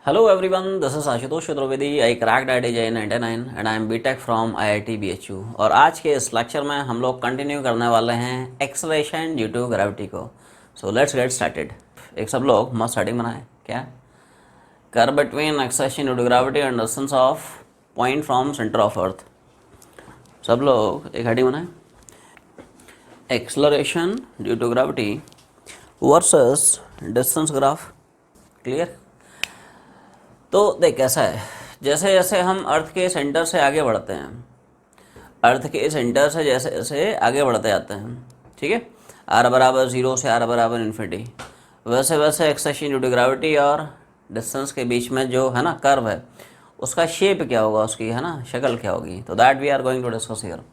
Hello everyone, this is Ashutosh Chaturvedi. I cracked IIT JEE 99 and I am BTech from IIT BHU. और आज के इस lecture में हम लोग कंटिन्यू करने वाले हैं एक्सेलरेशन ड्यू टू ग्रेविटी को. So let's get started. एक सब लोग मस्त हेडिंग बनाए. क्या? Curve between acceleration due to gravity and distance of point from centre of earth. सब लोग एक हेडिंग बनाए. Acceleration due to gravity versus distance graph. Clear? तो देख कैसा है, जैसे जैसे हम अर्थ के सेंटर से आगे बढ़ते हैं, अर्थ के सेंटर से जैसे जैसे आगे बढ़ते जाते हैं, ठीक है, आर बराबर 0 से आर बराबर इन्फिनिटी, वैसे वैसे एक्सेलरेशन ड्यू टू ग्रेविटी और डिस्टेंस के बीच में जो है ना कर्व है, उसका शेप क्या होगा, उसकी है ना शक्ल क्या होगी. तो that we are going to discuss here.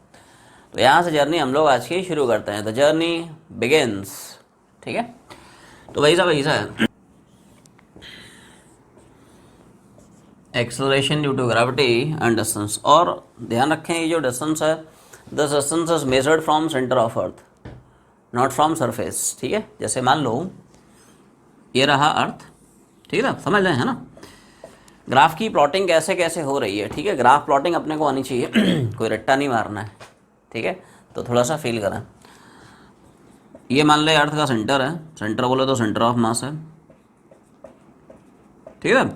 तो यहाँ से जर्नी हम लोग आज की शुरू करते हैं. The journey begins. ठीक है, तो वैसा है acceleration due to gravity and distance. और ध्यान रखें, ये जो डिस्टेंस है, this distance is measured from centre of earth, not from surface. ठीक है, जैसे मान लो ये रहा अर्थ, ठीक है ना, समझ रहे हैं ना. ग्राफ की प्लॉटिंग कैसे कैसे हो रही है, ठीक है, ग्राफ प्लॉटिंग अपने को आनी चाहिए. कोई रट्टा नहीं मारना है, ठीक है. तो थोड़ा सा फील करें. ये मान ले अर्थ का सेंटर है, सेंटर बोले तो सेंटर ऑफ मास है, ठीक है.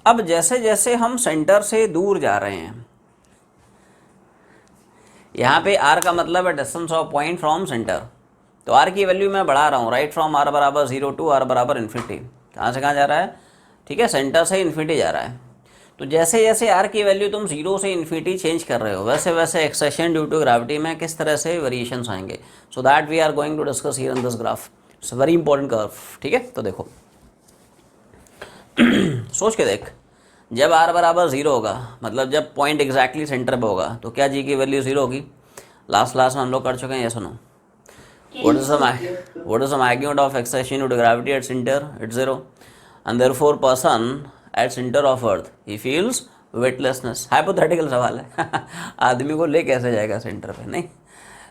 अब जैसे जैसे हम सेंटर से दूर जा रहे हैं, यहाँ पे आर का मतलब है distance of point from centre. तो आर की वैल्यू मैं बढ़ा रहा हूँ, राइट फ्रॉम आर बराबर 0 टू आर बराबर इन्फिनिटी. कहाँ से कहाँ जा रहा है, ठीक है, सेंटर से इन्फिनिटी जा रहा है. तो जैसे जैसे आर की वैल्यू तुम 0 से इन्फिनिटी चेंज कर रहे हो, वैसे वैसे एक्सेलरेशन ड्यू टू ग्रेविटी में किस तरह से वेरिएशंस आएंगे. So that we are going to discuss here in this graph. It's very important curve. ठीक है, तो देखो सोच के देख, जब आर बराबर 0 होगा, मतलब जब पॉइंट एग्जैक्टली सेंटर पे होगा, तो क्या जी की वैल्यू 0 होगी. लास्ट क्लास में हम लोग कर चुके हैं, ये सुनो. What is the magnitude of acceleration due to gravity at centre, it's 0, and therefore person at centre of earth he feels weightlessness. Hypothetical सवाल है. आदमी को ले कैसे जाएगा सेंटर पे, नहीं.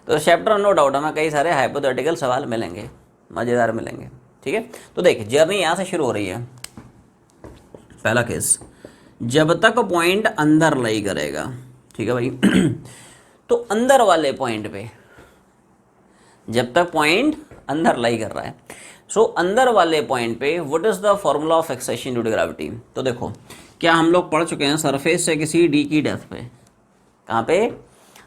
तो चैप्टर नो डाउट हमें कई सारे हाइपोथेटिकल सवाल मिलेंगे, मज़ेदार मिलेंगे. ठीक है, तो देख जर्नी यहाँ से शुरू हो रही है. पहला केस, जब तक पॉइंट अंदर लाई करेगा, ठीक है भाई. तो अंदर वाले पॉइंट पे, जब तक पॉइंट अंदर लाई कर रहा है, सो अंदर वाले पॉइंट पे what is the formula of acceleration due to gravity. तो देखो, क्या हम लोग पढ़ चुके हैं, सरफेस से किसी डी की डेप्थ पे, कहाँ पे,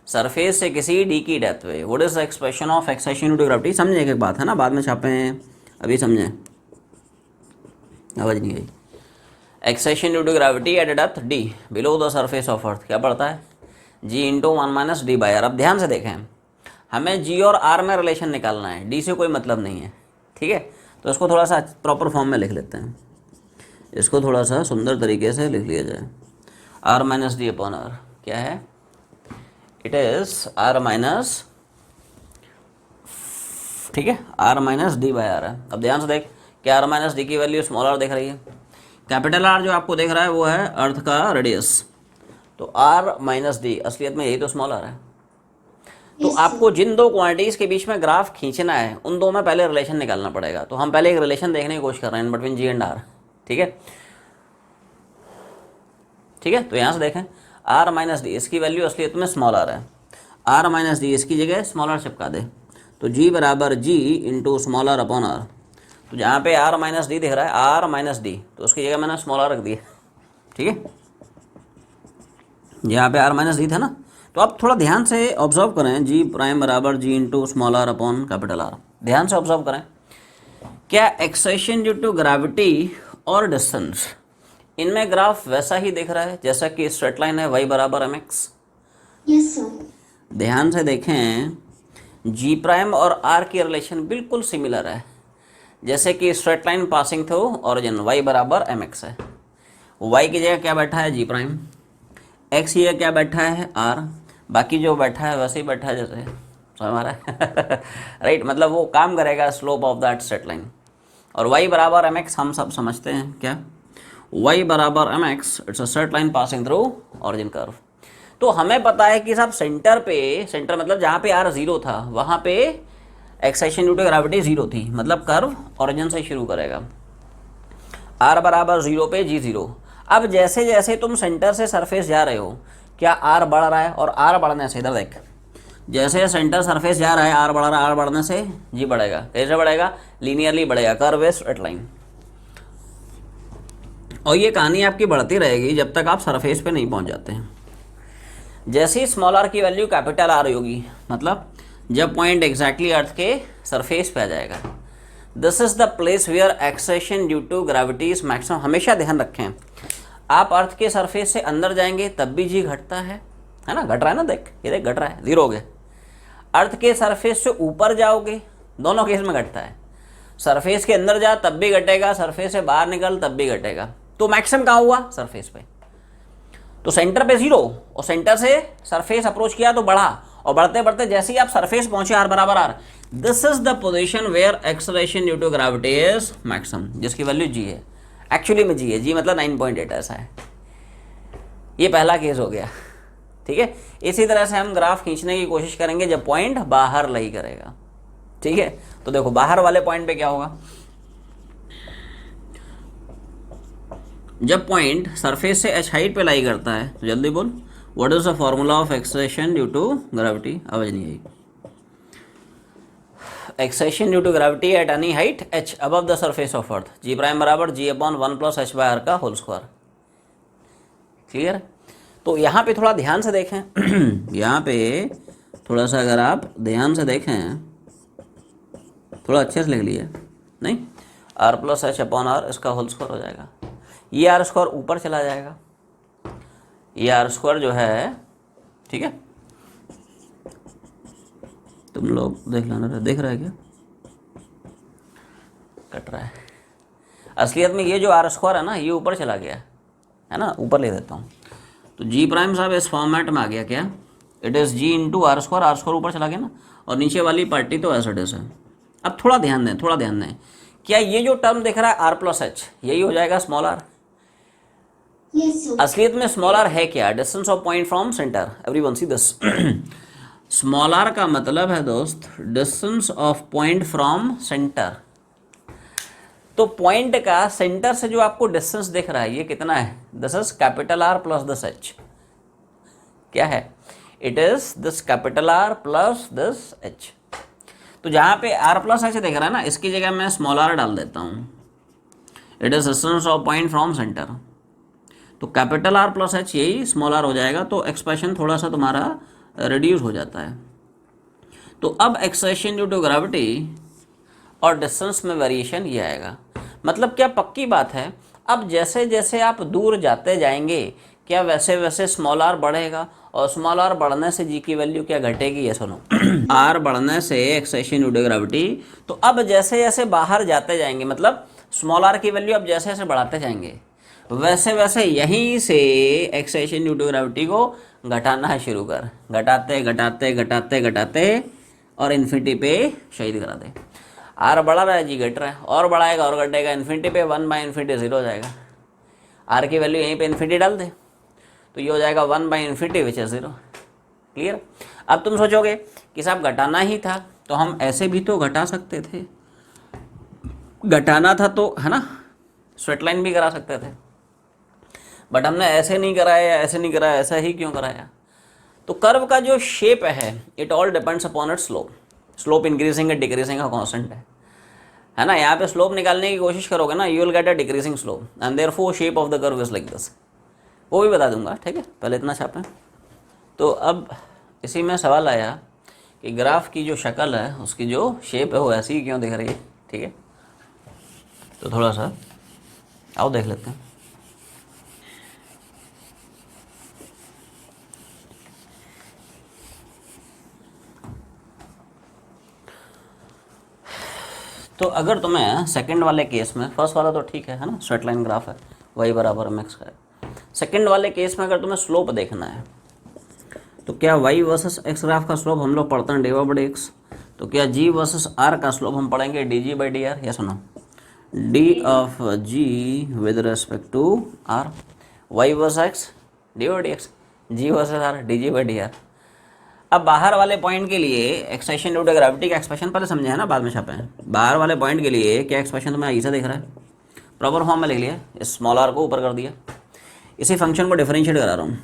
सरफेस से किसी डी की डेप्थ पे what is the expression of acceleration due to gravity. समझे एक बात है ना, बाद में छापे हैं, अभी समझे, आवाज़ नहीं आई. Acceleration due to gravity at depth d below the surface of earth क्या पड़ता है, g into 1 minus D by r. अब ध्यान से देखें, हमें जी और आर में रिलेशन निकालना है, डी से कोई मतलब नहीं है. ठीक है, तो इसको थोड़ा सा प्रॉपर फॉर्म में लिख लेते हैं, इसको थोड़ा सा सुंदर तरीके से लिख लिया जाए. R minus D upon R क्या है, इट इज आर माइनस, ठीक है, are minus D by R है. अब ध्यान से देख, क्या आर माइनस डी की वैल्यू स्मॉल आर दिख रही है. कैपिटल आर जो आपको देख रहा है वो है अर्थ का रेडियस, तो आर माइनस डी असलियत में यही तो स्मॉल आर है. तो आपको जिन दो क्वांटिटीज़ के बीच में ग्राफ खींचना है, उन दो में पहले रिलेशन निकालना पड़ेगा. तो हम पहले एक रिलेशन देखने की कोशिश कर रहे हैं बिटवीन जी एंड आर. ठीक है, ठीक है, तो यहाँ से देखें, आर माइनस डी इसकी वैल्यू असलियत में स्मॉल आर है, आर माइनस डी इसकी जगह स्मॉल आर चिपका दे, तो जी बराबर g into small r upon r. तो जहाँ पे आर माइनस डी दिख रहा है, आर माइनस डी, तो उसकी जगह मैंने स्मॉल आर रख दिया. ठीक है, जहाँ पे आर माइनस डी था ना. तो आप थोड़ा ध्यान से ऑब्जर्व करें, जी प्राइम बराबर g into small r upon capital r. ध्यान से ऑब्जर्व करें, क्या एक्सेलरेशन ड्यू टू ग्रेविटी और डिस्टेंस, इनमें ग्राफ वैसा ही दिख रहा है जैसा कि स्ट्रेट लाइन है वाई बराबर एम एक्स. Yes sir. ध्यान से देखें, जी प्राइम और आर की रिलेशन बिल्कुल सिमिलर है, जैसे कि straight line passing through origin, y बराबर एम एक्स है. वाई की जगह क्या बैठा है, जी प्राइम, एक्स की जगह क्या बैठा है, आर, बाकी जो बैठा है वैसे ही बैठा है जैसे, समझ आ रहा है. राइट, मतलब वो काम करेगा slope of that straight line. और वाई बराबर एम एक्स हम सब समझते हैं, क्या, वाई बराबर M X, it's a straight line passing through origin curve. तो हमें पता है कि साहब सेंटर पे, सेंटर मतलब जहाँ पे आर 0 था, वहाँ पे एक्सेलरेशन ड्यू टू ग्रेविटी 0 थी, मतलब कर्व ओरिजिन से शुरू करेगा. r बराबर 0 पे g0। अब जैसे जैसे तुम सेंटर से सरफेस जा रहे हो, क्या r बढ़ रहा है, और r बढ़ने से, इधर देख, जैसे सेंटर सरफेस जा रहा है r बढ़ रहा है, r बढ़ने से g बढ़ेगा। कैसे बढ़ेगा? लीनियरली बढ़ेगा, कर्व है स्ट्रेट लाइन। और ये कहानी आपकी बढ़ती रहेगी जब तक आप सरफेस पे नहीं पहुंच जाते हैं। जैसे ही स्मॉल r की वैल्यू कैपिटल R होगी, मतलब जब पॉइंट एग्जैक्टली अर्थ के सरफेस पे आ जाएगा, this is the place where acceleration due to gravity is maximum. हमेशा ध्यान रखें, आप अर्थ के सरफेस से अंदर जाएंगे तब भी जी घटता है ना, घट रहा है ना, देख ये देख घट रहा है, 0 हो गया। अर्थ के सरफेस से ऊपर जाओगे, दोनों केस में घटता है, सरफेस के अंदर जा तब भी घटेगा, सरफेस से बाहर निकल तब भी घटेगा। तो मैक्सिमम कहाँ हुआ? सरफेस पे। तो सेंटर पे 0 और सेंटर से सरफेस अप्रोच किया तो बढ़ा, और बढ़ते बढ़ते जैसे ही आप सरफेस पहुंचे r बराबर r, this is the position where acceleration due to gravity is maximum, जिसकी वैल्यू g है। एक्चुअली में g है, g मतलब 9.8 ऐसा है। ये पहला केस हो गया, ठीक है। इसी तरह से हम ग्राफ खींचने की कोशिश करेंगे जब पॉइंट बाहर लाई करेगा, ठीक है। तो देखो बाहर वाले पॉइंट पे क्या होगा, जब पॉइंट सरफेस से h हाइट पे लाई करता है, तो जल्दी बोल, what is the formula of acceleration due to gravity? आवाज नहीं आई। Acceleration due to gravity at any height h above the surface of earth, g prime बराबर g upon 1 plus h by r का होल स्क्वायर। क्लियर? तो यहाँ पे थोड़ा ध्यान से देखें यहाँ पे थोड़ा सा अगर आप ध्यान से देखें, थोड़ा अच्छे से लिख लिए, नहीं, r plus h upon r इसका होल स्क्वायर हो जाएगा। ये आर स्क्वायर ऊपर चला जाएगा, ये आर स्क्वायर जो है, ठीक है, तुम लोग देख लेना, देख रहा है क्या? कट रहा है। असलियत में ये जो आर स्क्वायर है ना, ये ऊपर चला गया है ना, ऊपर ले देता हूँ। तो जी प्राइम साहब इस फॉर्मेट में आ गया क्या? It is G into R square ऊपर चला गया ना, और नीचे वाली पार्टी तो एज इट इज है। अब थोड़ा ध्यान दें, थोड़ा ध्यान दें, क्या ये जो टर्म दिख रहा है आर प्लस एच, यही हो जाएगा स्मॉल आर? असलियत में स्मॉल आर है क्या? Distance of point from centre. Everyone see this, small R का मतलब है दोस्त distance of point from centre. तो पॉइंट का सेंटर से जो आपको डिस्टेंस दिख रहा है, ये कितना है? This is capital are plus this H. क्या है? It is this capital R plus this H. तो जहां पे आर प्लस एच दिख रहा है ना, इसकी जगह मैं स्मॉल आर डाल देता हूं। It is distance of point from centre. तो कैपिटल आर प्लस एच यही स्मॉल आर हो जाएगा। तो एक्सप्रेशन थोड़ा सा तुम्हारा रिड्यूस हो जाता है। तो अब एक्सेलरेशन ड्यू टू ग्रेविटी और डिस्टेंस में वेरिएशन ये आएगा। मतलब क्या पक्की बात है, अब जैसे जैसे आप दूर जाते जाएंगे, क्या वैसे वैसे स्मॉल आर बढ़ेगा, और स्मॉल आर बढ़ने से जी की वैल्यू क्या घटेगी? ये सुनो, आर बढ़ने से एक्सेलरेशन ड्यू टू ग्रेविटी। तो अब जैसे जैसे बाहर जाते जाएंगे, मतलब स्मॉल आर की वैल्यू अब जैसे जैसे बढ़ाते जाएंगे, वैसे वैसे यहीं से एक्सेलरेशन ड्यू टू ग्रेविटी को घटाना शुरू कर, घटाते घटाते घटाते घटाते और इन्फिनिटी पे शहीद करा दे। आर बढ़ा रहा है, जी घट रहा है, और बढ़ाएगा और घटेगा, इन्फिनिटी पे 1 बाई इन्फिनिटी 0 हो जाएगा। आर की वैल्यू यहीं पे इन्फिनिटी डाल दे, तो ये हो जाएगा 1 by infinity which is 0। Clear? अब तुम सोचोगे कि साहब घटाना ही था तो हम ऐसे भी तो घटा सकते थे, घटाना था तो, है ना, स्ट्रेट लाइन भी करा सकते थे, बट हमने ऐसे नहीं कराया, ऐसे नहीं कराया, ऐसा ही क्यों कराया? तो कर्व का जो शेप है, it all depends upon its slope. Slope increasing and decreasing का कॉन्स्टेंट है ना। यहाँ पे स्लोप निकालने की कोशिश करोगे ना, you will get a decreasing slope and therefore shape of the curve is like this. वो भी बता दूंगा, ठीक है, पहले इतना छापें। तो अब इसी में सवाल आया कि ग्राफ की जो शक्ल है, उसकी जो शेप है, वो ऐसी ही क्यों दिख रही है? ठीक है, तो थोड़ा सा आओ देख लेते हैं। तो अगर तुम्हें सेकंड वाले केस में, फर्स्ट वाला तो ठीक है ना, स्ट्रेट लाइन ग्राफ है, y बराबर mx का है। सेकंड वाले केस में अगर तुम्हें स्लोप देखना है, तो क्या y वर्सेस x ग्राफ का स्लोप हम लोग पढ़ते हैं dy बाई dx, तो क्या g वर्सेस r का स्लोप हम पढ़ेंगे dg बाई dr? या सुनो, d of g with respect to r, y versus x dy by dx, g versus r dg by dr। अब बाहर वाले पॉइंट के लिए एक्सेलरेशन ड्यू टू ग्रेविटी का एक्सप्रेशन पहले समझे है ना, बाद में छापे हैं। बाहर वाले पॉइंट के लिए क्या एक्सप्रेशन तुम्हें ऐसा दिख रहा है? प्रॉपर फॉर्म में लिख लिया, इस स्मॉल आर को ऊपर कर दिया, इसी फंक्शन को डिफरेंशिएट करा रहा हूँ,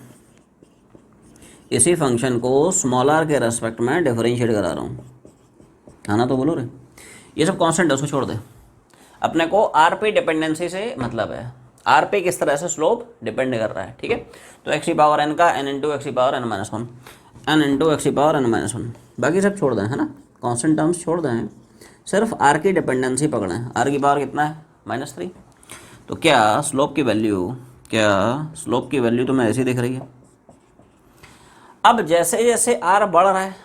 इसी फंक्शन को स्मॉल आर के रेस्पेक्ट में डिफरेंशिएट करा रहा हूँ, है ना। तो बोलो रे, ये सब कांस्टेंट है, उसको छोड़ दे। अपने को आर पे डिपेंडेंसी से मतलब है, आर पे किस तरह से स्लोप डिपेंड कर रहा है, ठीक है। तो एक्स की पावर एन का एन इंटू एक्स की power N minus one, N into X की पावर एन माइनस वन, बाकी सब छोड़ दें, है ना, कांस्टेंट टर्म्स छोड़ दें, सिर्फ आर की डिपेंडेंसी पकड़ें। आर की पावर कितना है, -3। तो क्या स्लोप की वैल्यू, क्या स्लोप की वैल्यू तुम्हें ऐसी दिख रही है। अब जैसे जैसे आर बढ़ रहा है,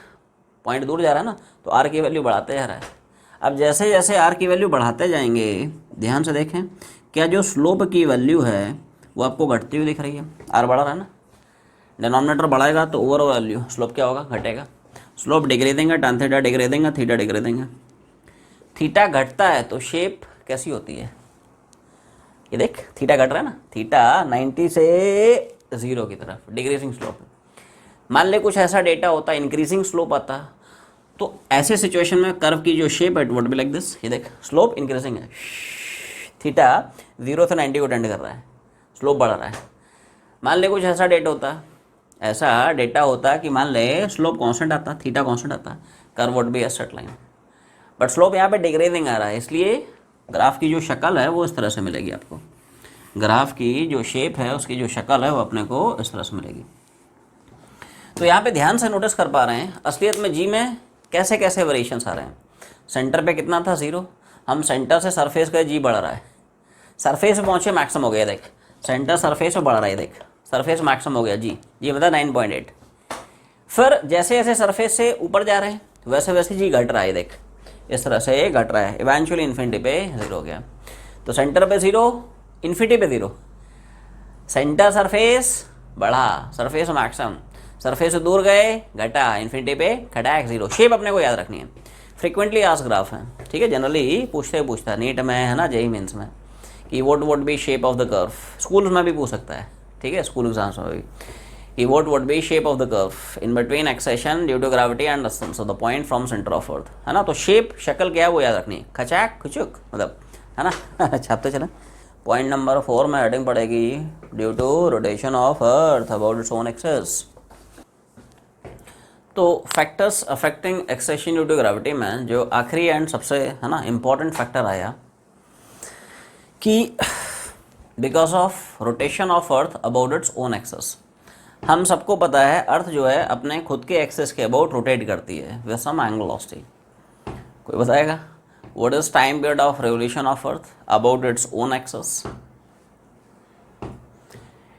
पॉइंट दूर जा रहा है ना, तो आर की वैल्यू बढ़ाते जा रहा है। अब जैसे जैसे आर की वैल्यू बढ़ाते जाएंगे, ध्यान से देखें, क्या जो स्लोप की वैल्यू है वो आपको घटती हुई दिख रही है। आर बढ़ रहा है ना, डिनोमिनेटर बढ़ाएगा तो ओवरऑल वैल्यू स्लोप क्या होगा, घटेगा। स्लोप डिग्री देंगे, tan थीटा डिग्री देंगे, थीटा डिग्री देंगे। थीटा घटता है तो शेप कैसी होती है, ये देख, थीटा घट रहा है ना, थीटा 90 से 0 की तरफ, डिक्रीजिंग स्लोप। मान ले कुछ ऐसा डेटा होता, इंक्रीजिंग स्लोप आता, तो ऐसे सिचुएशन में कर्व की जो शेप है it would be like this. ये देख, स्लोप इंक्रीजिंग है, थीटा 0 से 90 को टेंड कर रहा है, स्लोप बढ़ रहा है। मान ले कुछ ऐसा डेटा होता कि मान ले स्लोप कांस्टेंट आता, थीटा कांस्टेंट आता, curve would be a straight line, but slope यहाँ पे डिक्रीजिंग आ रहा है, इसलिए ग्राफ की जो शक्ल है वो इस तरह से मिलेगी आपको। ग्राफ की जो शेप है, उसकी जो शक्ल है वो अपने को इस तरह से मिलेगी। तो यहाँ पे ध्यान से नोटिस कर पा रहे हैं असलियत में जी में कैसे कैसे वेरिएशंस आ रहे हैं। सेंटर पे कितना था, 0, हम सेंटर से सरफेस गए, जी बढ़ रहा है, सरफेस पे पहुँचे मैक्सिमम हो गया, देख सेंटर सरफेस पे बढ़ रहा है, देख सरफेस मैक्सिमम हो गया, जी मतलब 9.8। फिर जैसे जैसे सरफेस से ऊपर जा रहे हैं वैसे वैसे जी घट रहा है, देख इस तरह से घट रहा है, इवेंचुअली इन्फिनिटी पे 0 हो गया। तो सेंटर पे 0, इन्फिनिटी पे 0, सेंटर सरफेस बढ़ा, सरफेस मैक्सिमम, सरफेस से दूर गए घटा, इन्फिनिटी पे घटा 0। शेप अपने को याद रखनी है, फ्रिक्वेंटली आस्क्ड ग्राफ है, ठीक है, जनरली पूछता है नीट में, है ना, जेईई मेंस में, कि what would be shape of the curve. School में भी पूछ सकता है, ठीक है, स्कूल एग्जाम्स में भी, कि what would be shape of the curve in between accretion due to gravity and distance of the point from center of earth, है ना। तो शेप, शक्ल क्या है वो याद रखनी है, खचाक खुचुक मतलब, है ना। छापते चले। पॉइंट नंबर 4 में हेडिंग पड़ेगी due to rotation of earth about its own axis. तो factors affecting acceleration due to gravity में जो आखिरी एंड सबसे, है ना, इम्पॉर्टेंट फैक्टर आया कि because of rotation of earth about its own axis. हम सबको पता है अर्थ जो है अपने खुद के एक्सिस के अबाउट रोटेट करती है विद सम एंगल वेलोसिटी। कोई बताएगा what is time period of revolution of earth about its own axis?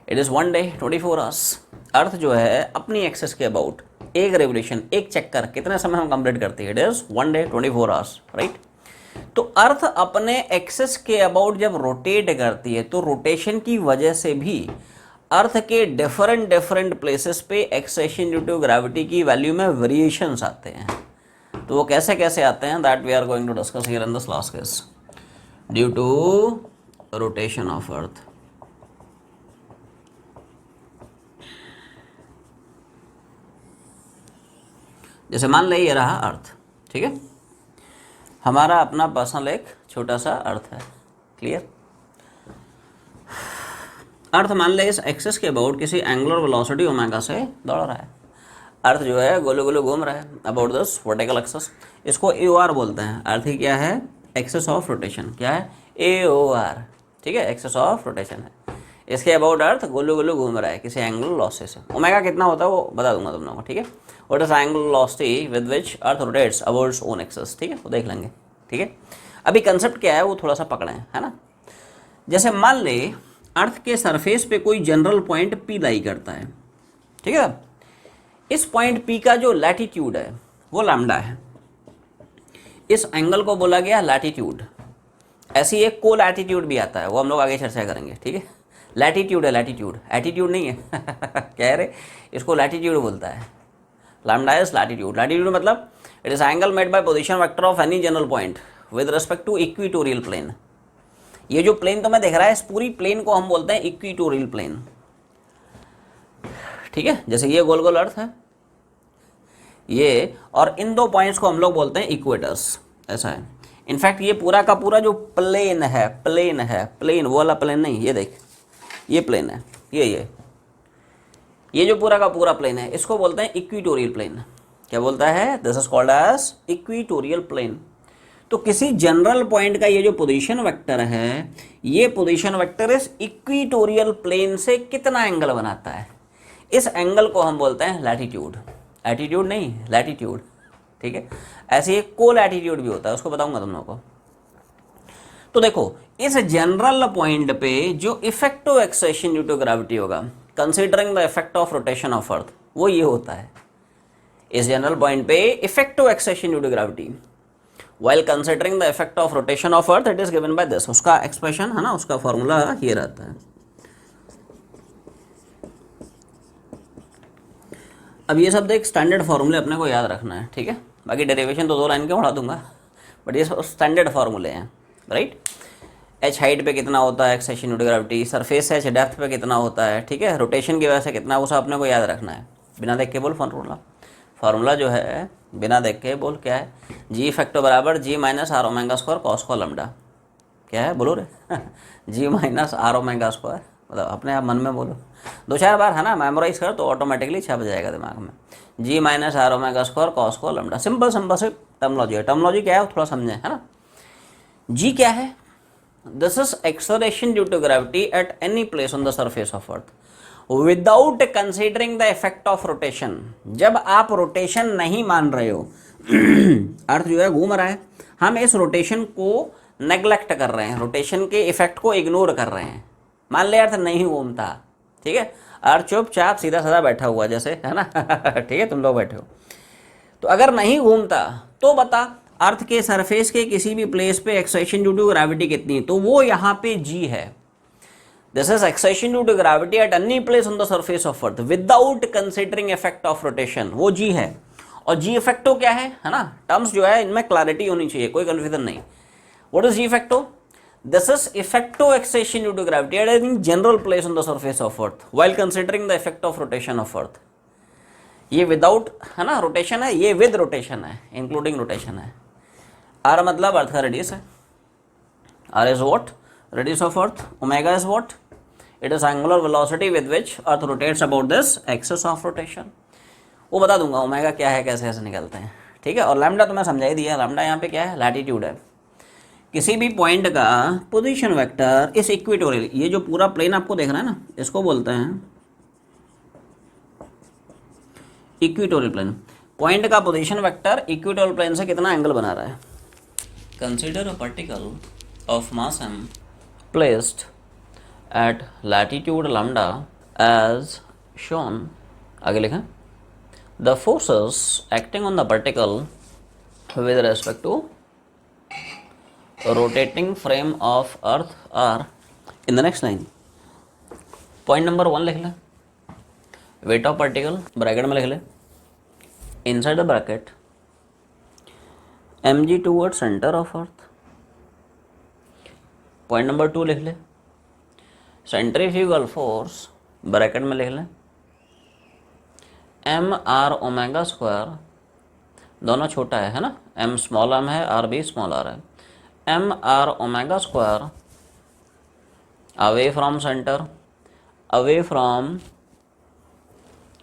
It is 1 day 24 hours. Earth जो है अपनी एक्सिस के अबाउट एक रेवोल्यूशन, एक चक्कर कितने समय हम कंप्लीट करती है? It is 1 day 24 hours, right. तो अर्थ अपने एक्सिस के अबाउट जब रोटेट करती है तो रोटेशन की वजह से भी अर्थ के डिफरेंट प्लेसेस पे एक्सेशन ड्यू टू ग्रेविटी की वैल्यू में वेरिएशंस आते हैं। तो वो कैसे कैसे आते हैं, that we are going to discuss here in this last case, due to rotation of earth. जैसे मान ले ये रहा अर्थ, ठीक है, हमारा अपना पर्सनल एक छोटा सा अर्थ है, क्लियर। अर्थ मान ले इस एक्सिस के अबाउट किसी एंगुलर वेलोसिटी ओमेगा से दौड़ रहा है। अर्थ जो है गोलू गोलू घूम रहा है अबाउट दिस वर्टिकल एक्सिस, इसको AOR बोलते हैं। अर्थ ही क्या है, एक्सिस ऑफ रोटेशन, क्या है, AOR, ठीक है, एक्सिस ऑफ रोटेशन है। इसके अबाउट अर्थ गोलू गोलू घूम रहा है किसी एंगुलर वेलोसिटी से। ओमेगा कितना होता है वो बता दूंगा तुम लोगों को, ठीक है। What is angular velocity with which earth rotates about its own axis, ठीक है, वो देख लेंगे, ठीक है। अभी कंसेप्ट क्या है वो थोड़ा सा पकड़े, है ना। जैसे मान ले अर्थ के सरफेस पे कोई जनरल पॉइंट P लाई करता है, ठीक है। इस पॉइंट P का जो लैटिट्यूड है वो लैम्डा है, इस एंगल को बोला गया लैटिट्यूड। ऐसी एक को लैटिट्यूड भी आता है, वो हम लोग आगे चर्चा करेंगे, ठीक है। लैटिट्यूड है, लैटिट्यूड, एटीट्यूड नहीं है। कह रहे इसको लैटिट्यूड बोलता है, लैम्डा इज लैटिट्यूड। लैटिट्यूड मतलब it is angle made by position vector of any general point with respect to equatorial plane. ये जो प्लेन तो मैं देख रहा है, इस पूरी प्लेन को हम बोलते हैं इक्वेटोरियल प्लेन, ठीक है। जैसे ये गोल गोल अर्थ है ये, और इन दो पॉइंट्स को हम लोग बोलते हैं इक्वेटर्स, ऐसा है। इनफैक्ट ये पूरा का पूरा जो प्लेन है, प्लेन वो वाला प्लेन नहीं, ये देख ये प्लेन है, ये जो पूरा का पूरा प्लेन है इसको बोलते हैं इक्वेटोरियल प्लेन। क्या बोलता है? This is called as equatorial plane. तो किसी जनरल पॉइंट का ये जो पोजीशन वेक्टर है, ये पोजीशन वेक्टर इस इक्वेटोरियल प्लेन से कितना एंगल बनाता है, इस एंगल को हम बोलते हैं लैटिट्यूड। एटीट्यूड नहीं, लैटिट्यूड, ठीक है। ऐसे एक को लैटिट्यूड भी होता है, उसको बताऊंगा तुम लोगों को। तो देखो इस जनरल पॉइंट पे जो effective acceleration due to gravity होगा, considering the effect of rotation of earth, वो ये होता है। इस जनरल पॉइंट पे effective acceleration due to gravity while considering the effect of rotation of earth, it is given by this। उसका expression है ना, उसका फॉर्मूला ये रहता है। अब ये सब देख स्टैंडर्ड फॉर्मूले अपने को याद रखना है, ठीक है। बाकी डेरिवेशन तो 2 लाइन के पढ़ा दूंगा, बट ये स्टैंडर्ड फॉर्मूले हैं, राइट। एच हाइट पे कितना होता है acceleration due to gravity, surface H depth पे कितना होता है, ठीक है, रोटेशन की वजह से कितना, वो सब अपने को याद रखना है। बिना देख के बोल फॉर्मूला जो है बिना देख के बोल, क्या है? जी इफेक्टिव बराबर जी minus are omega square cos को लैम्डा। क्या है बोलो रे? G minus are omega square, मतलब अपने आप मन में बोलो, 2-4 बार है ना, मेमोराइज कर तो ऑटोमेटिकली छप जाएगा दिमाग में। G minus are omega square cos को लैम्डा, सिंपल से टर्मोलॉजी है। टर्मोलॉजी क्या है थोड़ा समझें, है ना। जी क्या है? This is acceleration due to gravity at any place on the surface of earth without considering the effect of rotation. जब आप रोटेशन नहीं मान रहे हो, अर्थ जो है घूम रहा है, हम इस रोटेशन को नेग्लेक्ट कर रहे हैं, रोटेशन के इफेक्ट को इग्नोर कर रहे हैं। मान ले अर्थ नहीं घूमता, ठीक है, अर्थ चुपचाप सीधा साधा बैठा हुआ जैसे, है ना। ठीक है, तुम लोग बैठे हो, तो अगर नहीं घूमता तो बता अर्थ के सरफेस के किसी भी प्लेस पे एक्सेशन ड्यू टू ग्रेविटी कितनी है, तो वो यहाँ पे जी है। This is accretion due to gravity at any place on the surface of earth without considering effect of rotation, वो g है। और g effecto क्या है ना, टर्म्स जो है इनमें क्लैरिटी होनी चाहिए, कोई कंफ्यूजन नहीं। What is g effecto? This is effective accretion due to gravity at any general place on the surface of earth while considering the effect of rotation of earth। ये without है ना rotation है, ये with rotation है, including rotation है। r मतलब अर्थ का radius है, r is what? Radius of earth, omega is what? It is angular velocity with which earth rotates about this axis of rotation। वो बता दूंगा ओमेगा क्या है, कैसे ऐसे निकलते हैं, ठीक है। और लैम्डा तो मैं समझा ही दिया, लैम्डा यहाँ पे क्या है, लैटिट्यूड है। किसी भी पॉइंट का पोजीशन वेक्टर इस इक्वेटोरियल, ये जो पूरा प्लेन आपको देख रहा है ना, इसको बोलते हैं इक्वेटोरियल प्लेन। पॉइंट का पोजीशन वेक्टर इक्वेटोरियल प्लेन से कितना एंगल बना रहा है। Consider a particle of mass m placed at latitude lambda as shown। आगे लिखें, the forces acting on the particle with respect to rotating frame of earth are in the next line। Point number 1 लिख लें, weight of particle bracket में लिख लें, inside the bracket mg toward centre of earth. Point number 2 लिख ले, centrifugal force bracket में लिख लें एम आर ओमेगा स्क्वायर, दोनों छोटा है ना, एम स्मॉल एम है, आर भी स्मॉल आर है, M R omega square away from center, away from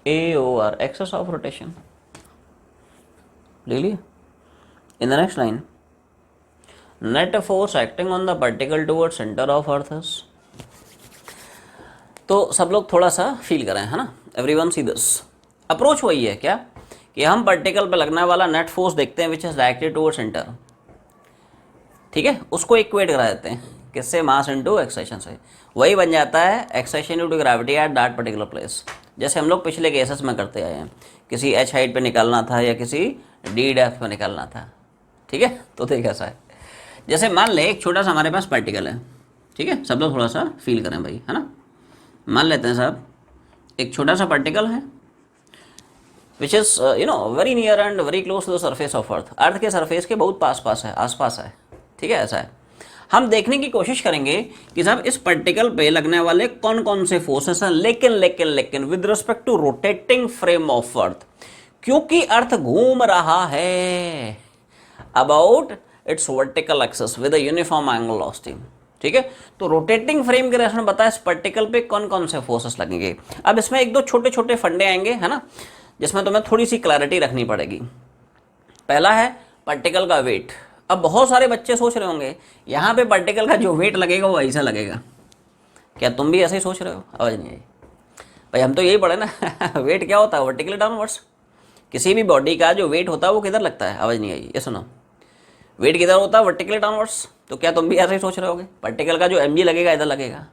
a over axis of rotation. ले लिए। In the next line, net force acting on the particle toward center of earth is. तो सब लोग थोड़ा सा feel करें, है ना, एवरीवन सी दिस। अप्रोच वही है क्या कि हम पार्टिकल पे लगने वाला नेट फोर्स देखते हैं which is directed toward centre, ठीक है, उसको इक्वेट करा देते हैं किससे, मास इनटू एक्सेशन से। वही बन जाता है acceleration due to gravity at that particular place. जैसे हम लोग पिछले केसेस में करते आए हैं, किसी एच हाइट पे निकालना था या किसी डी डेप्थ पे निकालना था, ठीक है। तो देख ऐसा है, जैसे मान ले एक छोटा सा हमारे पास पार्टिकल है, ठीक है, सब लोग थोड़ा सा फील करें भाई, है ना। मान लेते हैं साहब एक छोटा सा पार्टिकल है which is very near and very close to the surface of earth. Earth के सरफेस के बहुत पास है, आसपास है, ठीक है, ऐसा है। हम देखने की कोशिश करेंगे कि साहब इस पार्टिकल पे लगने वाले कौन कौन से फोर्सेस हैं, लेकिन with respect to rotating frame of earth, क्योंकि अर्थ घूम रहा है about its vertical axis with a uniform angle of steam. ठीक है, तो रोटेटिंग फ्रेम के रेस में बताया इस पार्टिकल पे कौन कौन से फोर्सेस लगेंगे। अब इसमें एक दो छोटे छोटे फंडे आएंगे, है ना, जिसमें तुम्हें थोड़ी सी क्लैरिटी रखनी पड़ेगी। पहला है पार्टिकल का वेट। अब बहुत सारे बच्चे सोच रहे होंगे यहाँ पे पार्टिकल का जो वेट लगेगा वो ऐसा लगेगा। क्या तुम भी ऐसे ही सोच रहे हो? आवाज़ नहीं आई भाई, हम तो यही पढ़े ना वेट क्या होता है? Vertically downwards. किसी भी बॉडी का जो वेट होता है वो किधर लगता है? आवाज़ नहीं आई, ये सुनो, वेट किधर होता है? Vertically downwards. तो क्या तुम भी ऐसे ही सोच रहे होगे पार्टिकल का जो mg लगेगा इधर लगेगा?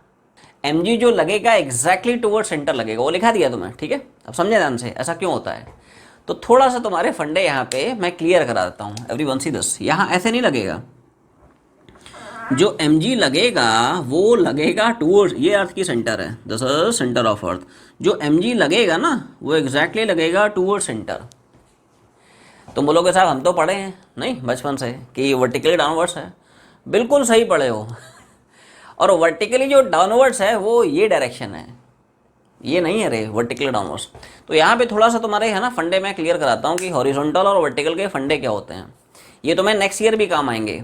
mg जो लगेगा एग्जैक्टली टुवर्ड सेंटर लगेगा, वो लिखा दिया तुम्हें। ठीक है, अब समझे ध्यान से ऐसा क्यों होता है। तो थोड़ा सा तुम्हारे फंडे यहाँ पे मैं क्लियर करा देता हूँ। एवरीवन सी दिस, यहाँ ऐसे नहीं लगेगा। जो mg लगेगा वो लगेगा टूवर्ड्स, ये अर्थ की सेंटर है, दिस इज सेंटर ऑफ अर्थ। जो mg लगेगा ना वो एग्जैक्टली लगेगा टूवर्ड सेंटर। तुम बोलोगे साहब हम तो पढ़े हैं नहीं बचपन से कि वर्टिकली डाउनवर्ड्स है। बिल्कुल सही पढ़े हो और वर्टिकली जो डाउनवर्ड्स है वो ये डायरेक्शन है, ये नहीं है रे वर्टिकली डाउनवर्ड्स। तो यहाँ पे थोड़ा सा तुम्हारे है ना फंडे मैं क्लियर कराता हूँ कि हॉरिजॉन्टल और वर्टिकल के फंडे क्या होते हैं। ये तुम्हें नेक्स्ट ईयर भी काम आएंगे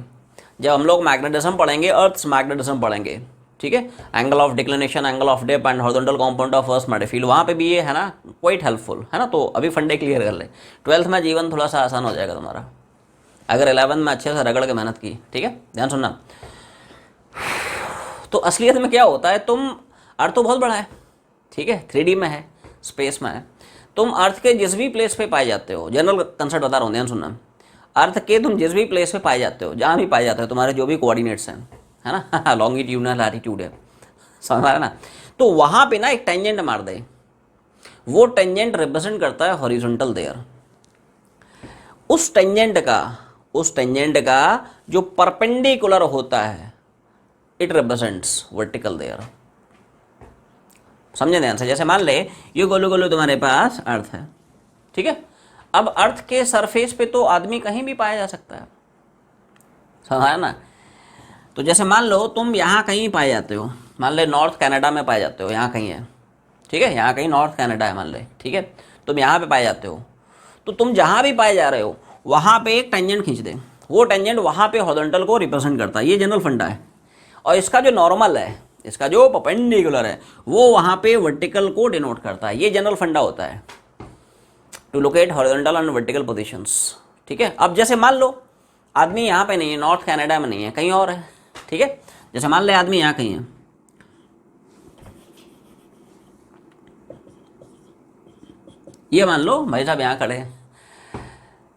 जब हम लोग मैग्नेटिज्म पढ़ेंगे, अर्थ्स मैग्नेटिज्म पढ़ेंगे। ठीक है, angle of declination, angle of dip and horizontal component of earth magnetic field, वहाँ पे भी ये है ना क्वाइट हेल्पफुल है ना। तो अभी फंडे क्लियर कर ले, 12th में जीवन थोड़ा सा आसान हो जाएगा तुम्हारा अगर 11th में अच्छे से रगड़ के मेहनत की। ठीक है, ध्यान सुनना। तो असलियत में क्या होता है, तुम अर्थ तो बहुत बड़ा है, ठीक है, 3D में है, स्पेस में है। तुम अर्थ के जिस भी प्लेस पे पाए जाते हो, जनरल कंसेप्ट बता रहा हूँ, ध्यान सुनना। अर्थ के तुम जिस भी प्लेस पे पाए जाते हो, जहाँ भी पाए जाते हो, तुम्हारे जो भी कोऑर्डिनेट्स हैं, है ना, लॉन्गिट्यूडनल लैटिट्यूड है, समझ आ रहा ना, तो वहाँ पे ना एक टेंजेंट मार दे, वो टेंजेंट रिप्रेजेंट करता है हॉरिजॉन्टल देयर। उस टेंजेंट का जो परपेंडिकुलर होता है इट रिप्रेजेंट्स वर्टिकल देयर। समझे ध्यान से। जैसे मान ले ये गोलू गोलू तुम्हारे पास अर्थ है, ठीक है। अब अर्थ के सरफेस पे तो आदमी कहीं भी पाया जा सकता है, समझा ना। तो जैसे मान लो तुम यहाँ कहीं पाए जाते हो, मान ले नॉर्थ कनाडा में पाए जाते हो, यहाँ कहीं है, ठीक है, यहाँ कहीं नॉर्थ कनाडा है मान ले, ठीक है, तुम यहाँ पे पाए जाते हो। तो तुम जहाँ भी पाए जा रहे हो वहाँ पे एक टेंजेंट खींच दे, वो टेंजेंट वहाँ पे हॉरिजॉन्टल को रिप्रेजेंट करता है। ये जनरल फंडा है। और इसका जो नॉर्मल है, इसका जो परपेंडिकुलर है, वो वहाँ पे वर्टिकल को डिनोट करता है। ये जनरल फंडा होता है to locate horizontal and vertical positions. ठीक है, अब जैसे मान लो आदमी यहाँ पे नहीं है, नॉर्थ कनाडा में नहीं है, कहीं और है, ठीक है। जैसे मान ले आदमी यहाँ कहीं है, ये मान लो भाई साहब यहाँ खड़े हैं।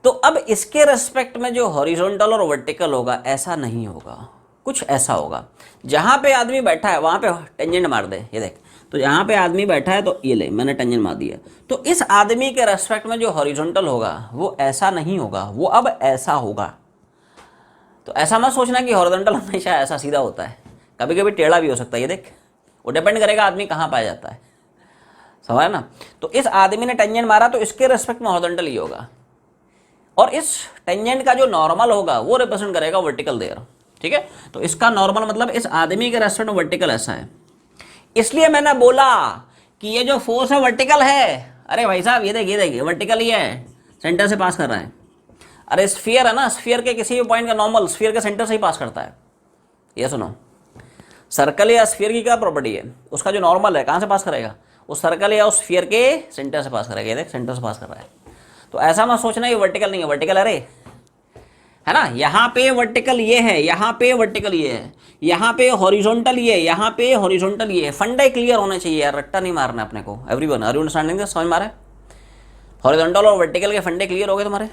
तो अब इसके रेस्पेक्ट में जो हॉरिजॉन्टल और वर्टिकल होगा ऐसा नहीं होगा, कुछ ऐसा होगा। जहाँ पे आदमी बैठा है वहाँ पे टेंजेंट मार दे, ये देख। तो यहाँ पे आदमी बैठा है तो ये ले मैंने टेंजेंट मार दिया। तो इस आदमी के रेस्पेक्ट में जो हॉरिजॉन्टल होगा वो ऐसा नहीं होगा, वो अब ऐसा होगा। तो ऐसा मत सोचना कि हॉरिजॉन्टल हमेशा ऐसा सीधा होता है, कभी कभी टेढ़ा भी हो सकता है। ये देख, वो डिपेंड करेगा आदमी कहाँ पाया जाता है, समझ ना। तो इस आदमी ने टेंजेंट मारा तो इसके रेस्पेक्ट में हॉरिजॉन्टल ही होगा, और इस टेंजेंट का जो नॉर्मल होगा वो रिप्रेजेंट करेगा वर्टिकल देयर। ठीक है, तो इसका नॉर्मल मतलब इस आदमी के रेस्पेक्ट में वर्टिकल ऐसा है। इसलिए मैंने बोला कि ये जो फोर्स है वर्टिकल है। अरे भाई साहब ये देखिए वर्टिकल ही है, सेंटर से पास कर रहा है। अरे स्फीयर है ना, स्फीयर के किसी भी पॉइंट का नॉर्मल स्फीयर के सेंटर से ही पास करता है। ये सुनो, सर्कल या स्फीयर की क्या प्रॉपर्टी है, उसका जो नॉर्मल है कहाँ से पास करेगा, उस सर्कल या उस स्फीयर के सेंटर से पास करेगा। ये देख, सेंटर से पास कर रहा है। तो ऐसा मत सोचना ये वर्टिकल नहीं है, वर्टिकल अरे है ना, यहाँ पे वर्टिकल ये है, यहाँ पे वर्टिकल ये है, यहाँ पे हॉरिजॉन्टल ये, यहाँ पे हॉरिजॉन्टल ये। फंडे क्लियर होने चाहिए यार, रट्टा नहीं मारना अपने को। Everyone are you understanding this? समझ मारे? हॉरिजॉन्टल और वर्टिकल के फंडे क्लियर हो गए तुम्हारे।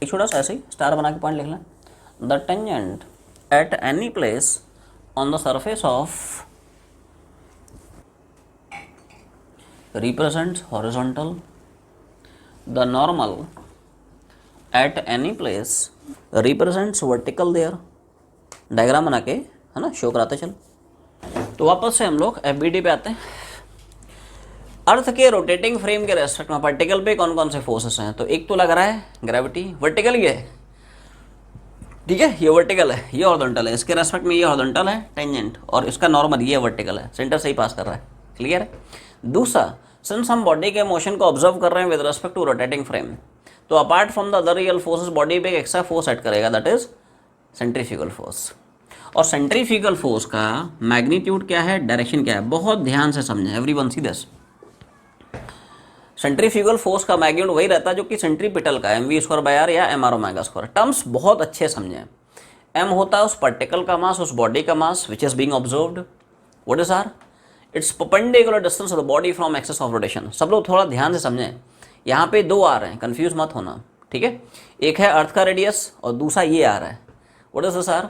एक छोटा सा ऐसे ही स्टार बना के पॉइंट लिख लें। The tangent at any place on the surface of represents horizontal, the normal at any place represents vertical there। Diagram बना के है ना शो कराते चल। तो वापस से हम लोग FBD पे आते हैं। अर्थ के रोटेटिंग फ्रेम के रेस्पेक्ट में पार्टिकल पे कौन कौन से फोर्सेस हैं। तो एक तो लग रहा है ग्रेविटी, वर्टिकल ही है, ठीक है, ये वर्टिकल है, ये हॉरिजॉन्टल है, इसके रेस्पेक्ट में ये हॉरिजॉन्टल है टेंजेंट, और इसका नॉर्मल ये वर्टिकल है, सेंटर से ही पास कर रहा है। क्लियर है? दूसरा, सिंस हम बॉडी के मोशन को ऑब्जर्व कर रहे हैं with respect to rotating frame, तो apart from the other real forces body पे एक एक्स्ट्रा फोर्स ऐड करेगा, दैट इज सेंट्रीफ्यूगल फोर्स। और सेंट्रीफ्यूगल फोर्स का मैग्नीट्यूड क्या है, डायरेक्शन क्या है, बहुत ध्यान से समझें everyone see this. Centrifugal force का मैग्नीट्यूड वही रहता है जो कि सेंट्रीपिटल का mv²/r या mr²। टर्म्स बहुत अच्छे समझें। m होता है उस पार्टिकल का मास, उस बॉडी का mass which is being observed. What is r? It's perpendicular distance of the body from axis of rotation. सब लोग थोड़ा ध्यान से समझें, यहाँ पे दो आ रहे हैं, कंफ्यूज मत होना, ठीक है। एक है अर्थ का रेडियस और दूसरा ये आ रहा है। What is this R?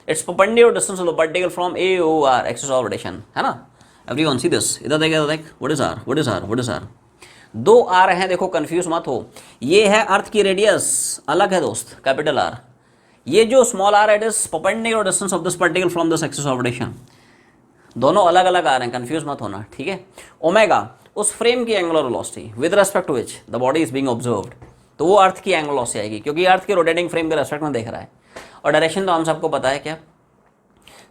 It's perpendicular distance of the particle from a O R, axis of rotation, है ना। एवरीवन सी दिस, इधर देख इधर देख। What is R? What is R? What is R? दो आ रहे हैं, देखो कंफ्यूज मत हो। ये है अर्थ की रेडियस, अलग है दोस्त, कैपिटल आर। ये जो small R it is perpendicular distance of this particle from this axis of rotation. दोनों अलग अलग आ रहे हैं, कंफ्यूज मत होना, ठीक है। ओमेगा उस फ्रेम की angular velocity with respect to which the body is being observed, तो वो अर्थ की एंगुलर वेलोसिटी आएगी क्योंकि अर्थ के रोटेटिंग फ्रेम के रेस्पेक्ट में देख रहा है। और डायरेक्शन तो हम सबको पता है क्या,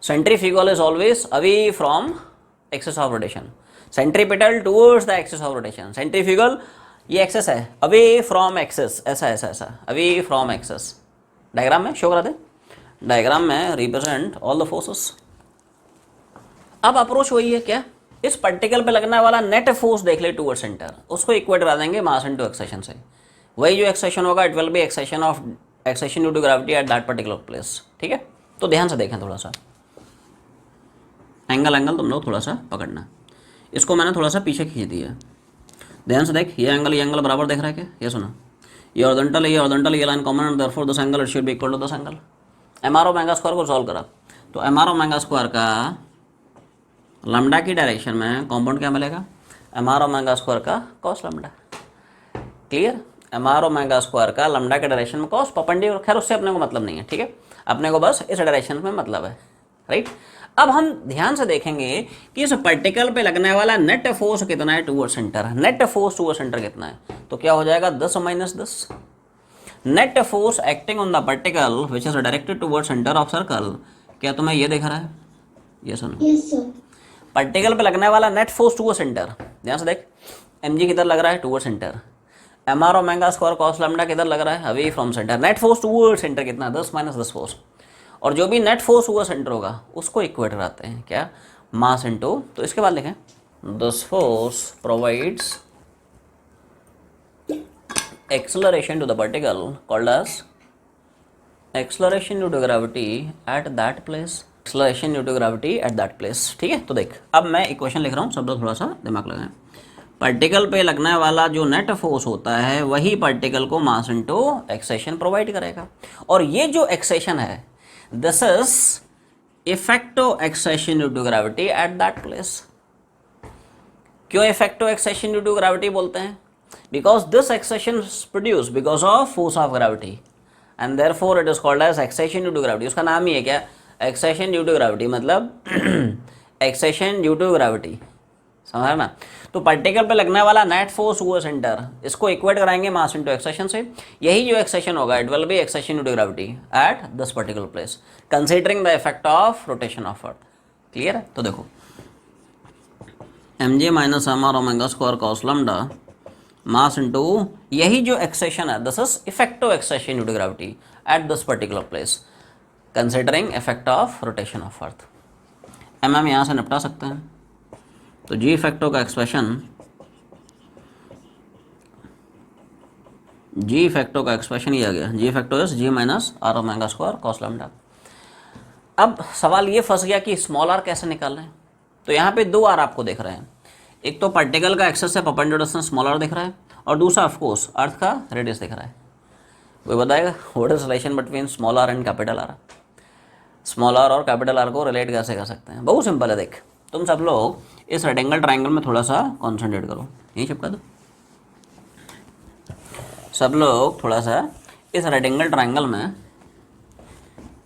centrifugal is always away from axis of rotation, centripetal towards the axis of rotation. Centrifugal ये एक्सिस है, अवे फ्रॉम एक्सिस, ऐसा ऐसा ऐसा, अवे फ्रॉम एक्सिस। डायग्राम में शो करा दे, डायग्राम में रिप्रेजेंट ऑल द फोर्सेस। अब अप्रोच वही है क्या, इस पार्टिकल पे लगने वाला नेट फोर्स देख ले टुवर्ड सेंटर, उसको इक्वेट करा देंगे मास इनटू एक्सेशन से। वही जो एक्सेशन होगा it will be acceleration due to gravity at that particular place, ठीक है। तो ध्यान से देखें, थोड़ा सा एंगल तुम लोग थोड़ा सा पकड़ना। इसको मैंने थोड़ा सा पीछे खींच दिया, ध्यान से देख। ये एंगल बराबर देख रहा है क्या, ये सुनो, ये हॉरिजॉन्टल ये line common and therefore this angle it should be equal to this angle. mr omega square को सॉल्व करा तो mr ओमेगा स्क्वायर का लैम्डा की डायरेक्शन में कंपाउंड क्या मिलेगा, mr ओमेगा स्क्वायर का cos lambda. Clear? mr omega square का लैम्डा के डायरेक्शन में cos परपेंडिकुलर, खैर उससे अपने को मतलब नहीं है, ठीक है। अपने को बस इस डायरेक्शन में मतलब है, राइट। अब हम ध्यान से देखेंगे कि इस पार्टिकल पे लगने वाला नेट फोर्स कितना है toward centre. Net force toward centre कितना है, तो क्या हो जाएगा 10 - 10। Net force acting on the particle which is directed toward center of circle. क्या तुम्हें ये दिख रहा है, ये सुनो, यस सर। पार्टिकल पे लगने वाला नेट फोर्स टुवर्ड सेंटर, ध्यान से देख। mg किधर लग रहा है, toward centre. mr omega square cos lambda किधर लग रहा है, away from centre. Net force toward centre कितना, 10 - 10 फोर्स। और जो भी नेट फोर्स हुआ सेंटर होगा उसको इक्वेट कराते हैं क्या, मास इनटू, तो इसके बाद लिखें this force provides acceleration to the particle called as acceleration due to gravity at that place, acceleration due to gravity at that place, ठीक है। तो देख अब मैं इक्वेशन लिख रहा हूँ, सब लोग थोड़ा सा दिमाग लगाएं। पार्टिकल पे लगने वाला जो नेट फोर्स होता है वही पार्टिकल को मास इनटू एक्सेशन प्रोवाइड करेगा। और ये जो एक्सेशन है this is effective accession due to gravity at that place। क्यों effective accession due to gravity बोलते हैं, because this accession is produced because of force of gravity and therefore it is called as accession due to gravity। उसका नाम ही है क्या, accession due to gravity, मतलब accession due to gravity, समझ ना। तो पार्टिकल पे लगने वाला नेट फोर्स हुआ सेंटर, इसको इक्वेट कराएंगे मास इनटू एक्सेशन से। यही जो एक्सेशन होगा it will be acceleration due to gravity at this particular place considering the effect of rotation of earth. Clear है? तो देखो mg - mr omega square cos lambda mass into यही जो acceleration है this is effective acceleration due to gravity at this particular place considering effect of rotation of earth. mm यहाँ से निपटा सकते हैं, तो जी इफेक्टो का एक्सप्रेशन, जी इफेक्टो का एक्सप्रेशन ये आ गया, g effective is g - r omega square cos lambda. अब सवाल ये फंस गया कि स्मॉल आर कैसे निकाल रहे हैं, तो यहाँ पे दो आर आपको दिख रहे हैं। एक तो पार्टिकल का एक्सेस से परपेंडिकुलर डिस्टेंस स्मॉल आर दिख रहा है और दूसरा ऑफकोर्स अर्थ का रेडियस दिख रहा है। कोई बताएगा what is relation between small R and capital R. Small R और कैपिटल आर को रिलेट कैसे कर सकते हैं, बहुत सिंपल है। देख तुम सब लोग इस रेक्टेंगल ट्रायंगल में थोड़ा सा कॉन्सेंट्रेट करो, यही चिपका दो। सब लोग थोड़ा सा इस रेक्टेंगल ट्रायंगल में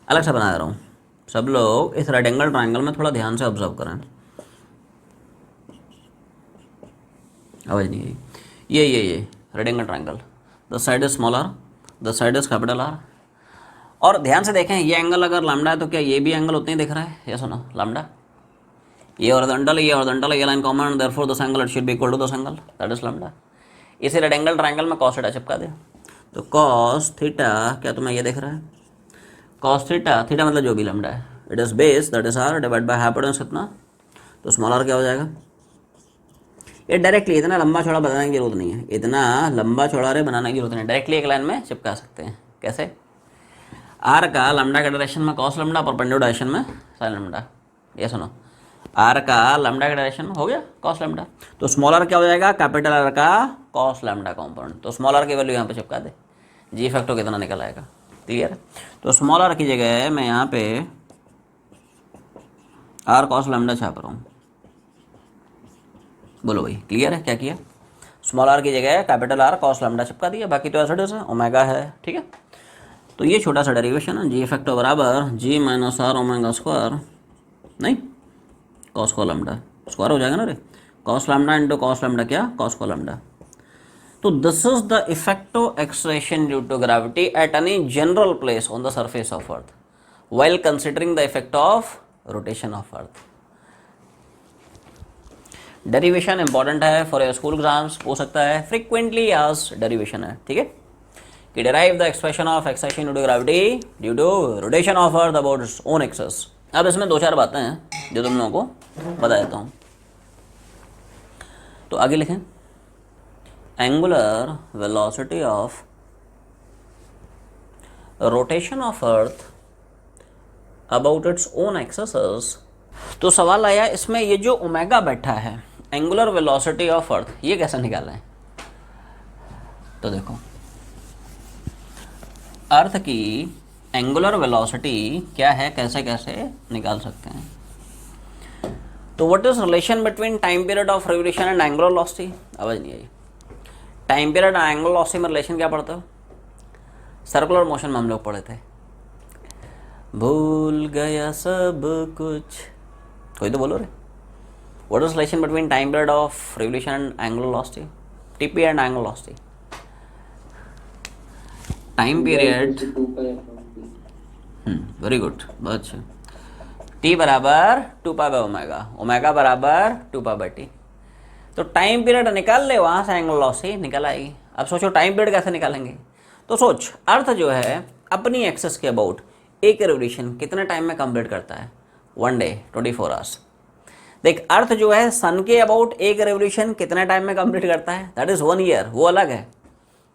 अलग से बना रहा हूँ, सब लोग इस रेक्टेंगल ट्रायंगल में थोड़ा ध्यान से ऑब्जर्व करें। आवाज़ नहीं आई। ये rectangle triangle, the side is small R, the side is capital R. और ध्यान से देखें ये एंगल अगर लैम्डा है तो क्या ये भी एंगल उतना ही दिख रहा है, ये सुनो लैम्डा, ये हॉरिजॉन्टल ये line common therefore this angle it should be equal to this angle that is lambda. इसी रेक्टेंगल ट्रायंगल में cos थीटा चिपका दे, तो cos थीटा क्या तुम्हें ये दिख रहा है, कॉस थीटा, थीटा मतलब जो भी लैम्डा है, it is base that is R divide by hypotenuse कितना, तो स्मॉल आर क्या हो जाएगा। ये डायरेक्टली इतना लंबा चौड़ा बनाने की जरूरत नहीं है, इतना लंबा चौड़ा रे बनाने की जरूरत नहीं, डायरेक्टली एक लाइन में चिपका सकते हैं। कैसे, आर का लैम्डा के डायरेक्शन में कॉस लैम्डा, परपेंडिकुलर डायरेक्शन में साइन लैम्डा। ये सुनो, आर का लैम्डा के डायरेक्शन में हो गया कॉस लैम्डा, तो स्मॉल आर क्या हो जाएगा, कैपिटल आर का कॉस लैम्डा कॉम्पोनेंट। तो स्मॉल आर की वैल्यू यहाँ पे चिपका दे, जी फैक्टर कितना निकल आएगा। क्लियर। तो स्मॉल आर की जगह मैं यहाँ पे आर कॉस लैम्डा छाप रहा हूँ। बोलो भाई क्लियर है क्या किया, स्मॉल आर की जगह कैपिटल आर कॉस लैम्डा चिपका दिया, बाकी तो ऐसा है ओमेगा है। ठीक है, तो ये छोटा सा डेरिवेशन है, जी फैक्टर बराबर जी माइनस आर ओमेगा स्क्वायर, नहीं कॉस को लैम्डा स्क्वायर हो जाएगा ना रे, cos lambda into cos lambda क्या, कॉस को लैम्डा। तो this is the effect of acceleration due to gravity at any general place on the surface of earth while considering the effect of rotation of earth. Derivation important है for your school exams, हो सकता है frequently आज derivation है। ठीक है, कि derive the expression of acceleration due to gravity due to rotation of earth about its own axis। अब इसमें दो चार बातें हैं जो तुम लोगों को बता देता हूँ। तो आगे लिखें, angular velocity of rotation of earth about its own axis. तो सवाल आया इसमें ये जो ओमेगा बैठा है एंगुलर वेलोसिटी ऑफ अर्थ, ये कैसे निकालें। तो देखो, अर्थ की एंगुलर वेलोसिटी क्या है, कैसे कैसे निकाल सकते हैं। तो what is relation between time period of revolution and angular velocity. आवाज नहीं आई। टाइम पीरियड और एंगुलर वेलोसिटी में रिलेशन क्या पढ़ते हो, सर्कुलर मोशन में हम लोग पढ़े थे। भूल गया सब कुछ, कोई तो बोलो रे। What is relation between time period of revolution and angular velocity, TP and angular velocity. Time period, very good, बहुत अच्छा। टी बराबर 2 पाई बाय ओमेगा, ओमेगा बराबर 2 पाई बाय टी। तो टाइम पीरियड निकाल ले, वहाँ से एंगुलर वेलोसिटी निकल आएगी। अब सोचो टाइम पीरियड कैसे निकालेंगे। तो सोच, अर्थ जो है अपनी एक्सेस के अबाउट एक रिवोल्यूशन कितने टाइम में कंप्लीट करता है, 1 डे 24 आवर्स। देख, अर्थ जो है सन के अबाउट एक रिवोल्यूशन कितने टाइम में कंप्लीट करता है, दैट इज 1 ईयर, वो अलग है।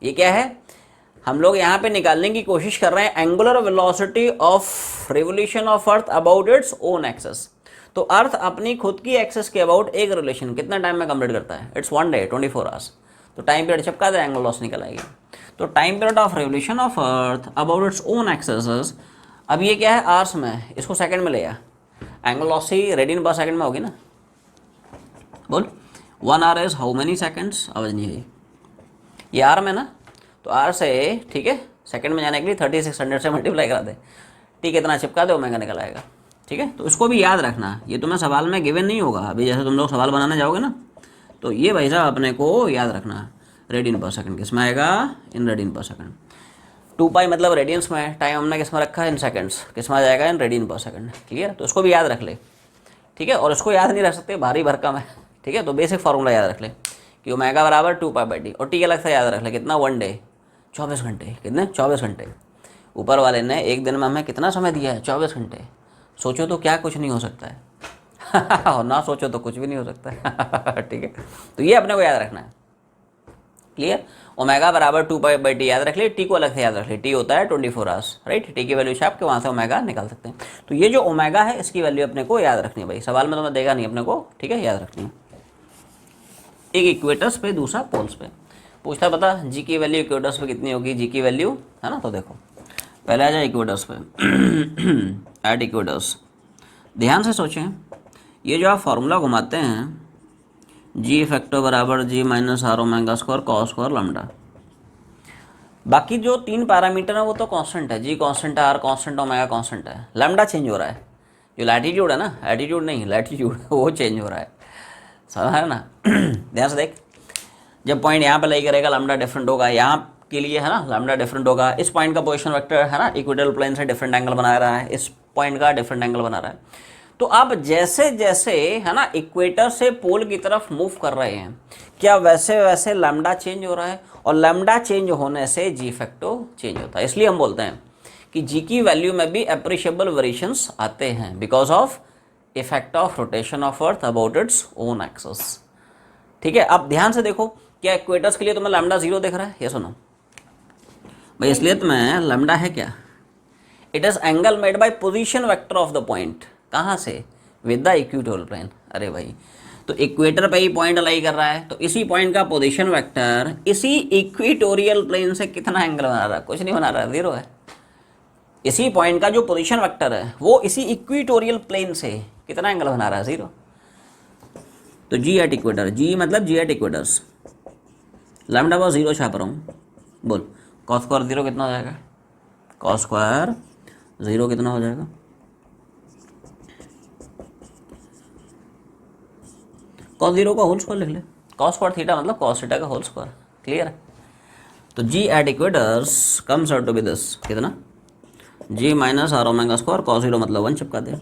ये क्या है, हम लोग यहाँ पे निकालने की कोशिश कर रहे हैं angular velocity of revolution of earth about its own axis. तो अर्थ अपनी खुद की एक्सेस के अबाउट एक रिवोल्यूशन कितना टाइम में कंप्लीट करता है, इट्स 1 डे 24 आवर्स। तो टाइम पीरियड चिपका दे, एंगुलर वेलोसिटी निकल आएगी। तो time period of revolution of earth about its own axis, अब ये क्या है आवर्स में, इसको सेकंड में ले आ, एंगुलर वेलोसिटी रेडियन पर सेकंड में होगी ना। बोल 1 our is how many seconds, आवाज नहीं आई। ये आर में ना, तो आर से ठीक है सेकंड में जाने के लिए 3600 से मल्टीप्लाई करा दे, ठीक है इतना चिपका दे, ओमेगा निकल आएगा। ठीक है, तो इसको भी याद रखना, ये तुम्हें सवाल में गिवन नहीं होगा। अभी जैसे तुम लोग सवाल बनाने जाओगे ना, तो ये भाई साहब अपने को याद रखना, रेडियन पर सेकंड किस में आएगा, इन रेडियन पर सेकंड। 2 पाई मतलब रेडियंस में, टाइम हमने किस में रखा है, इन सेकंड्स, किस में आ जाएगा, इन रेडियन पर सेकंड। क्लियर, तो इसको भी याद रख ले। ठीक है, और इसको याद नहीं रख सकते, भारी भरकम है। ठीक है, तो बेसिक फार्मूला याद रख ले कि ओमेगा बराबर 2 पाई बाय टी, और टी अलग से याद रख ले कितना, 1 डे 24 घंटे, कितने 24 घंटे। ऊपर वाले ने एक दिन में हमें कितना समय दिया है, 24 घंटे। सोचो तो क्या कुछ नहीं हो सकता है और ना सोचो तो कुछ भी नहीं हो सकता है ठीक है, तो ये अपने को याद रखना है। क्लियर, ओमेगा बराबर 2 पाई बाय टी याद रख ले, टी को अलग से याद रख ले, टी होता है 24 आवर्स, राइट। टी की वैल्यू छाप के वहाँ से ओमेगा निकाल सकते हैं। तो ये जो ओमेगा है इसकी वैल्यू अपने को याद रखनी है भाई, सवाल में तो मैं देगा नहीं अपने को, ठीक है, याद रखनी है। एक इक्वेटर्स पे, दूसरा पोल्स पे पूछता, पता जी की वैल्यू इक्वेटर्स पे कितनी होगी, जी की वैल्यू है ना। तो देखो पहले आ जाए इक्वेटर्स पे एट इक्वेटर्स। ध्यान से सोचें, ये जो आप फार्मूला घुमाते हैं, जी फैक्टर बराबर जी minus are omega square cos square lambda, बाकी जो 3 पैरामीटर है वो तो कांस्टेंट है, जी कांस्टेंट है, आर कांस्टेंट, ओमेगा कांस्टेंट है। लैम्डा चेंज हो रहा है, जो लैटीट्यूड है ना, एटीट्यूड नहीं लैटीट्यूड वो चेंज हो रहा है, समझ है ना ध्यान से देख, जब पॉइंट यहाँ पे लाई करेगा लैम्डा डिफरेंट होगा, यहाँ के लिए है ना लैम्डा डिफरेंट होगा। इस पॉइंट का पोजीशन वेक्टर है ना इक्वेटोरियल प्लेन से डिफरेंट एंगल बना रहा है, इस पॉइंट का डिफरेंट एंगल बना रहा है। तो आप जैसे जैसे है ना इक्वेटर से पोल की तरफ मूव कर रहे हैं, क्या वैसे वैसे लैम्डा चेंज हो रहा है, और लैम्डा चेंज होने से जी फैक्टो चेंज होता है। इसलिए हम बोलते हैं कि जी की वैल्यू में भी अप्रिशिएबल वेरिएशंस आते हैं because of effect of rotation of earth about its own axis. ठीक है, अब ध्यान से देखो, क्या इक्वेटर्स के लिए तुम्हें लैम्डा 0 दिख रहा है? ये सुनो भाई, इसलिए तुम्हें लैम्डा है क्या? It is angle made by position vector of the point. कहाँ से? With the equatorial plane. अरे भाई, तो इक्वेटर पे ही पॉइंट अलाई कर रहा है, तो इसी पॉइंट का पोजीशन वेक्टर इसी इक्वेटोरियल प्लेन से कितना एंगल बना रहा है? कुछ नहीं बना रहा है, 0 है। इसी पॉइंट का जो पोजीशन वेक्टर है वो इसी इक्वेटोरियल प्लेन से कितना एंगल बना रहा है? 0। तो जी एट इक्वेटर, जी मतलब जी एट इक्वेटर्स, लैम्डा बस 0 छाप रहा हूँ। बोल, कॉस स्क्वायर 0 कितना हो जाएगा? कॉस स्क्वायर 0 कितना हो जाएगा? कॉस 0 का होल स्क्वायर लिख ले। कॉस स्क्वायर थीटा मतलब कॉस थीटा का होल स्क्वायर। क्लियर है? तो g at equators comes out to be this, कितना? G minus are omega square cos 0 मतलब 1 चिपका दे।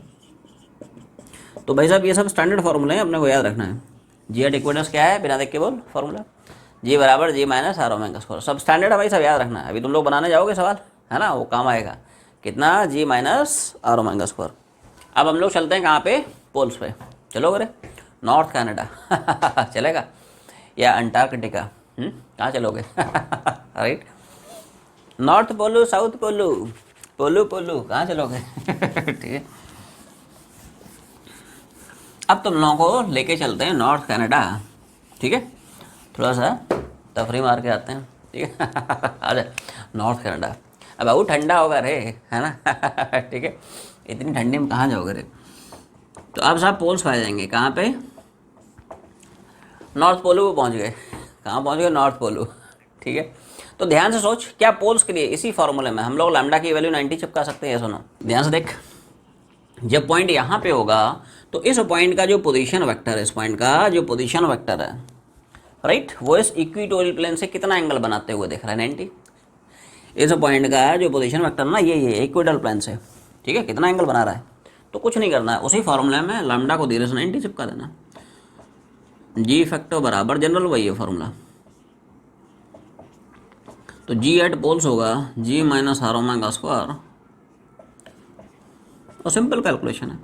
तो भाई साहब ये सब स्टैंडर्ड फार्मूले हैं, अपने को याद रखना है। जी एट इक्वेटर्स क्या है? बिना देख के बोल फार्मूला। जी बराबर जी माइनस आर ओमेगा स्क्वायर, सब स्टैंडर्ड है भाई, सब याद रखना है। अभी तुम लोग बनाने जाओगे सवाल, है ना, वो काम आएगा। कितना? G minus are omega square. अब हम लोग चलते हैं कहाँ पे? पोल्स पे। चलोगे रे? नॉर्थ कनाडा चलेगा या अंटार्कटिका? कहाँ चलोगे? राइट, नॉर्थ पोलू, साउथ पोलू, पोलू पोलू, कहाँ चलोगे? ठीक है, अब तुम लोगों को लेके चलते हैं नॉर्थ कनाडा। ठीक है, थोड़ा सा तफरी मार के आते हैं। ठीक है आ जाए नॉर्थ कनाडा। अब वो ठंडा होगा रे, है ना ठीक है, इतनी ठंडी में कहाँ जाओगे रे? तो अब साहब पोल्स पाए जाएंगे कहाँ पे? नॉर्थ पोलू पे पहुँच गए। कहाँ पहुँच गए? नॉर्थ पोलू। ठीक है, तो ध्यान से सोच, क्या पोल्स के लिए इसी फॉर्मूले में हम लोग लैम्डा की वैल्यू 90 चिपका सकते हैं? सुनो ध्यान से देख, जब पॉइंट यहाँ पे होगा तो इस पॉइंट का जो पोजीशन वेक्टर है, इस पॉइंट का जो पोजीशन वेक्टर है, राइट, वो इस इक्वेटोरियल प्लेन से कितना एंगल बनाते हुए दिख रहा है? 90। इस पॉइंट का जो पोजीशन वेक्टर ना, ये इक्वेटोरियल प्लेन से, ठीक है, कितना एंगल बना रहा है? तो कुछ नहीं करना है, उसी फार्मूले में लैम्डा को धीरे से 90 चिपका देना। जी फैक्टर बराबर जनरल वही है फार्मूला। तो जी एट पोल्स होगा जी माइनस आर ओमेगा स्क्वायर, और सिंपल कैलकुलेशन है।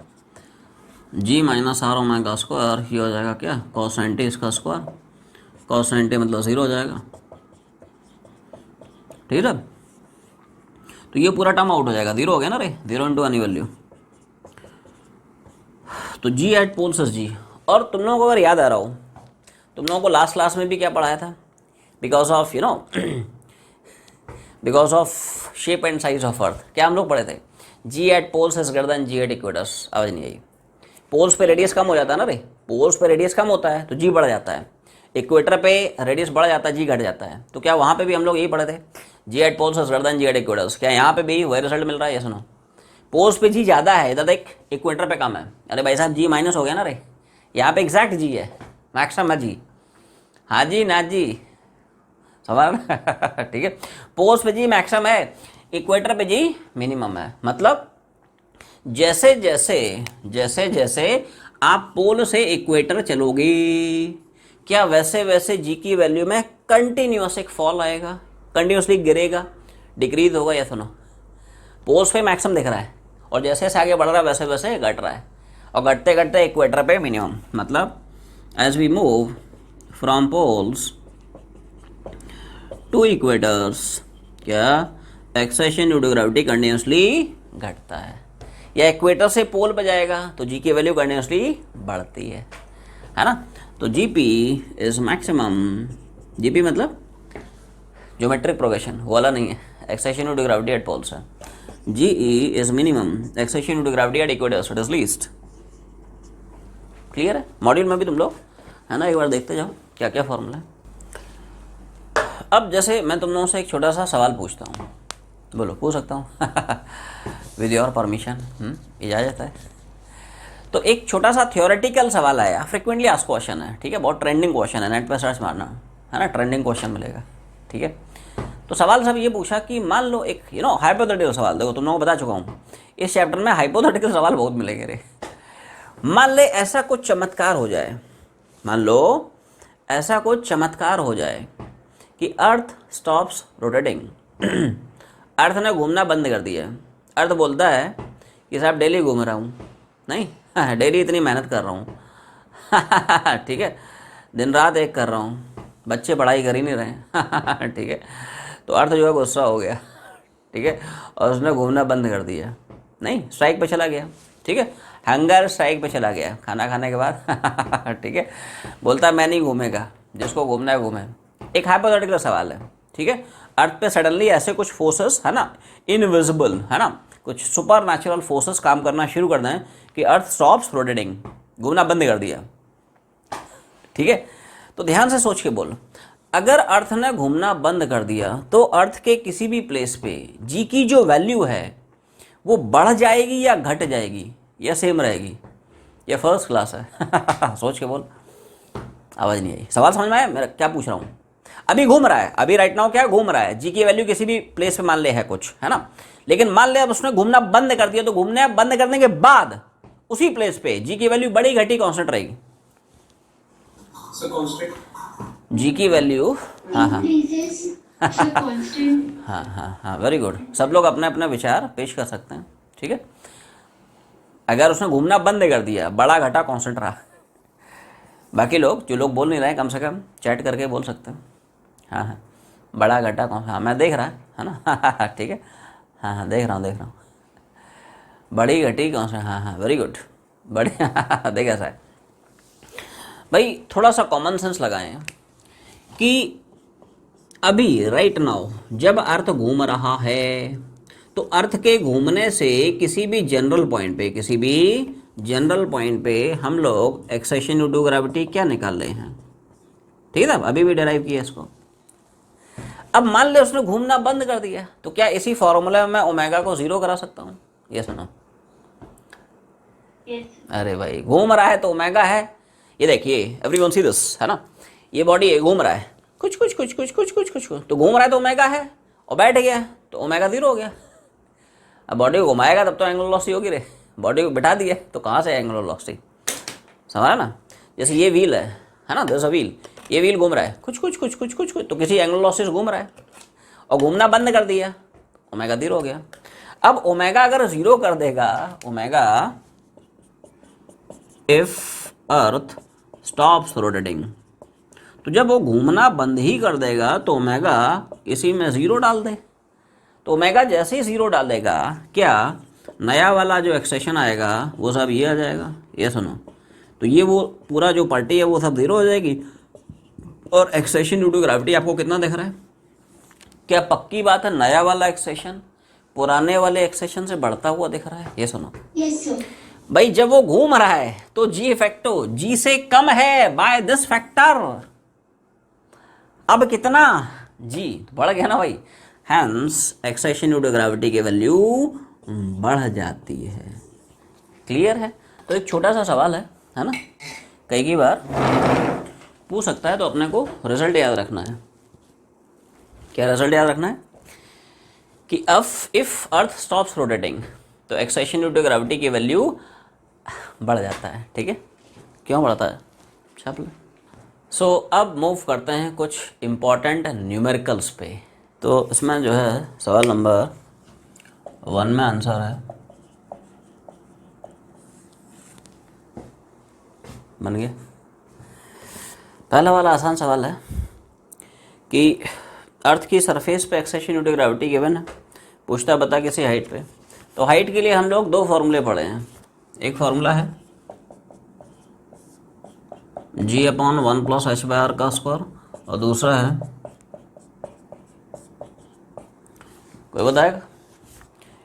जी माइनस आर ओमेगा स्क्वायर ये हो जाएगा क्या? कॉस 90 इसका स्क्वायर, कॉस 90 मतलब 0 हो जाएगा। ठीक है, तो ये पूरा टर्म आउट हो जाएगा, 0 हो गया ना रे, 0 इंटू एनी वैल्यू। तो g at poles S G. और तुम लोगों को अगर याद आ रहा हो, तुम लोगों को लास्ट क्लास में भी क्या पढ़ाया था? Because of you know because of shape and size of earth, क्या हम लोग पढ़े थे? G at poles is greater than g at equators. आवाज नहीं आई? पोल्स पे रेडियस कम हो जाता है ना रे, पोल्स पे रेडियस कम होता है तो जी बढ़ जाता है। इक्वेटर पे रेडियस बढ़ जाता है, जी घट जाता है। तो क्या वहाँ पे भी हम लोग यही पढ़े थे? G at poles is greater than g at equators. क्या यहाँ पे भी वही रिजल्ट मिल रहा है? ये सुनो, पोल्स पे जी ज़्यादा है, इधर देख इक्वेटर पे कम है। अरे भाई साहब जी माइनस हो गया ना रे, यहाँ पे एग्जैक्ट जी है, मैक्सिमम है जी। हाँ जी ना जी, समझ ठीक है, पोल्स पे जी मैक्सिमम है, इक्वेटर पे जी मिनिमम है। मतलब जैसे जैसे जैसे जैसे आप पोल से इक्वेटर चलोगे, क्या वैसे वैसे जी की वैल्यू में कंटिन्यूस एक फॉल आएगा, कंटिन्यूसली गिरेगा, डिक्रीज होगा? या सुनो, पोल्स पे मैक्सिमम दिख रहा है और जैसे जैसे आगे बढ़ रहा है वैसे वैसे घट रहा है, और घटते घटते इक्वेटर पे मिनिमम। मतलब as we move from poles to equators, क्या acceleration due to gravity continuously घटता है। या इक्वेटर से पोल पे जाएगा तो जी की वैल्यू कंटिन्यूसली बढ़ती है ना? तो g p is maximum, g p मतलब ज्योमेट्रिक प्रोग्रेशन, वो वाला नहीं है, acceleration due to gravity at poles है। G e is minimum, acceleration due to gravity at equators, it is least. Clear है? मॉड्यूल में भी तुम लोग, है ना, एक बार देखते जाओ क्या क्या फॉर्मूला है। अब जैसे मैं तुम लोगों से एक छोटा सा सवाल पूछता हूँ, बोलो, पूछ सकता हूँ विद योर परमिशन? इजाज़त है? तो एक छोटा सा थियोरेटिकल सवाल आया, फ्रिक्वेंटली आस्क्ड क्वेश्चन है, ठीक है, बहुत ट्रेंडिंग क्वेश्चन है, नेट पर सर्च मारना, है ना, ट्रेंडिंग क्वेश्चन मिलेगा। ठीक है, तो सवाल सब ये पूछा कि मान लो एक हाइपोथेटिकल सवाल, देखो तुम लोगों को बता चुका हूँ इस चैप्टर में हाइपोथेटिकल सवाल बहुत मिलेंगे रे। मान ले ऐसा कुछ चमत्कार हो जाए, मान लो ऐसा कुछ चमत्कार हो जाए कि अर्थ स्टॉप्स रोटेटिंग अर्थ ने घूमना बंद कर दिया। अर्थ बोलता है कि साहब डेली घूम रहा हूँ, नहीं डेली इतनी मेहनत कर रहा हूँ ठीक है, दिन रात एक कर रहा हूँ, बच्चे पढ़ाई कर ही नहीं रहे ठीक है। तो अर्थ जो है गुस्सा हो गया, ठीक है, और उसने घूमना बंद कर दिया, नहीं स्ट्राइक पे चला गया, ठीक है, हंगर स्ट्राइक पे चला गया खाना खाने के बाद ठीक है, बोलता मैं नहीं घूमेगा, जिसको घूमना है घूमे। एक हाइपोथेटिकल सवाल है, ठीक है, अर्थ पे सडनली ऐसे कुछ फोर्सेस है ना, इनविजिबल है ना, कुछ सुपर नेचुरल फोर्सेस काम करना शुरू कर दें कि अर्थ स्टॉप्स रोटेटिंग, घूमना बंद कर दिया, ठीक है। तो ध्यान से सोच के बोल, अगर अर्थ ने घूमना बंद कर दिया तो अर्थ के किसी भी प्लेस पे जी की जो वैल्यू है वो बढ़ जाएगी या घट जाएगी या सेम रहेगी, या फर्स्ट क्लास है सोच के बोल। आवाज़ नहीं आई, सवाल समझ में आया मेरा क्या पूछ रहा हूँ? अभी घूम रहा है, अभी राइट नाउ क्या घूम रहा है, जी की वैल्यू किसी भी प्लेस पे मान ले है कुछ, है ना, लेकिन मान ले अब उसने घूमना बंद कर दिया, तो घूमने बंद करने के बाद उसी प्लेस पे जी की वैल्यू बड़ी घटी कांस्टेंट रहेगी? जी की वैल्यू, हाँ हाँ हाँ हाँ हाँ, वेरी गुड, सब लोग अपने अपने विचार पेश कर सकते हैं, ठीक है। अगर उसने घूमना बंद कर दिया, बड़ा घटा कांस्टेंट रहा। बाकी लोग जो लोग बोल नहीं रहे हैं कम से कम चैट करके बोल सकते हैं, हाँ हाँ, बड़ा घटा कौन, हाँ मैं देख रहा है ना ठीक है, हाँ हाँ देख रहा हूँ, बड़ी घटी कौन सा, हाँ हाँ वेरी गुड, बड़ी देख ऐसा है भाई। थोड़ा सा कॉमन सेंस लगाएं कि अभी राइट नाउ जब अर्थ घूम रहा है तो अर्थ के घूमने से किसी भी जनरल पॉइंट पे हम लोग एक्सेशन ड्यू टू ग्रेविटी क्या निकाल रहे हैं, ठीक है ना, अभी भी डेराइव किया इसको। अब मान ले उसने घूमना बंद कर दिया, तो क्या इसी फॉर्मूले में मैं ओमेगा को 0 करा सकता हूँ? ये सुनो, अरे भाई घूम रहा है तो ओमेगा है, ये देखिए एवरीवन सी दिस, है ना, ये बॉडी घूम रहा है कुछ तो घूम रहा है तो ओमेगा है, और बैठ गया तो ओमेगा 0 हो गया। अब बॉडी को घुमाएगा तब तो एंगुलर वेलोसिटी होगी रे, बॉडी को बिठा दिया तो कहाँ से एंगुलर वेलोसिटी, समझा ना? जैसे ये व्हील है ना, दस व्हील, ये व्हील घूम रहा है कुछ तो किसी एंगुलर वेलोसिटी से घूम रहा है, और घूमना बंद कर दिया, ओमेगा 0 हो गया। अब ओमेगा अगर 0 कर देगा, omega if earth stops rotating, तो जब वो घूमना बंद ही कर देगा तो ओमेगा इसी में 0 डाल दे, तो ओमेगा जैसे ही 0 डालेगा क्या नया वाला जो एक्सेशन आएगा वो सब ये आ जाएगा, ये सुनो, तो ये वो पूरा जो पार्टी है वो सब 0 हो जाएगी, और एक्सेशन ड्यू टू ग्रेविटी आपको कितना दिख रहा है? क्या पक्की बात है नया वाला एक्सेशन पुराने वाले एक्सेशन से बढ़ता हुआ दिख रहा है? ये सुनो भाई, जब वो घूम रहा है तो जी फैक्टो जी से कम है बाय दिस फैक्टर, अब कितना जी बढ़ गया ना भाई, hence acceleration due to gravity की वैल्यू बढ़ जाती है। क्लियर है? तो एक छोटा सा सवाल है ना, कई बार पूछ सकता है, तो अपने को रिजल्ट याद रखना है। क्या रिजल्ट याद रखना है? कि इफ अर्थ स्टॉप्स रोटेटिंग तो एक्सेशन ड्यू टू ग्रेविटी की वैल्यू बढ़ जाता है, ठीक है। क्यों बढ़ता है? छाप लो। सो अब मूव करते हैं कुछ इम्पॉर्टेंट न्यूमेरिकल्स पे। तो इसमें जो है सवाल नंबर 1 में आंसर है, बन गया। पहला वाला आसान सवाल है कि अर्थ की सरफेस पे acceleration due to gravity given है, पूछता बता किसी हाइट पे। तो हाइट के लिए हम लोग 2 फॉर्मूले पढ़े हैं। एक फार्मूला है g/1 + h/r का स्क्वायर, और दूसरा है, कोई बताएगा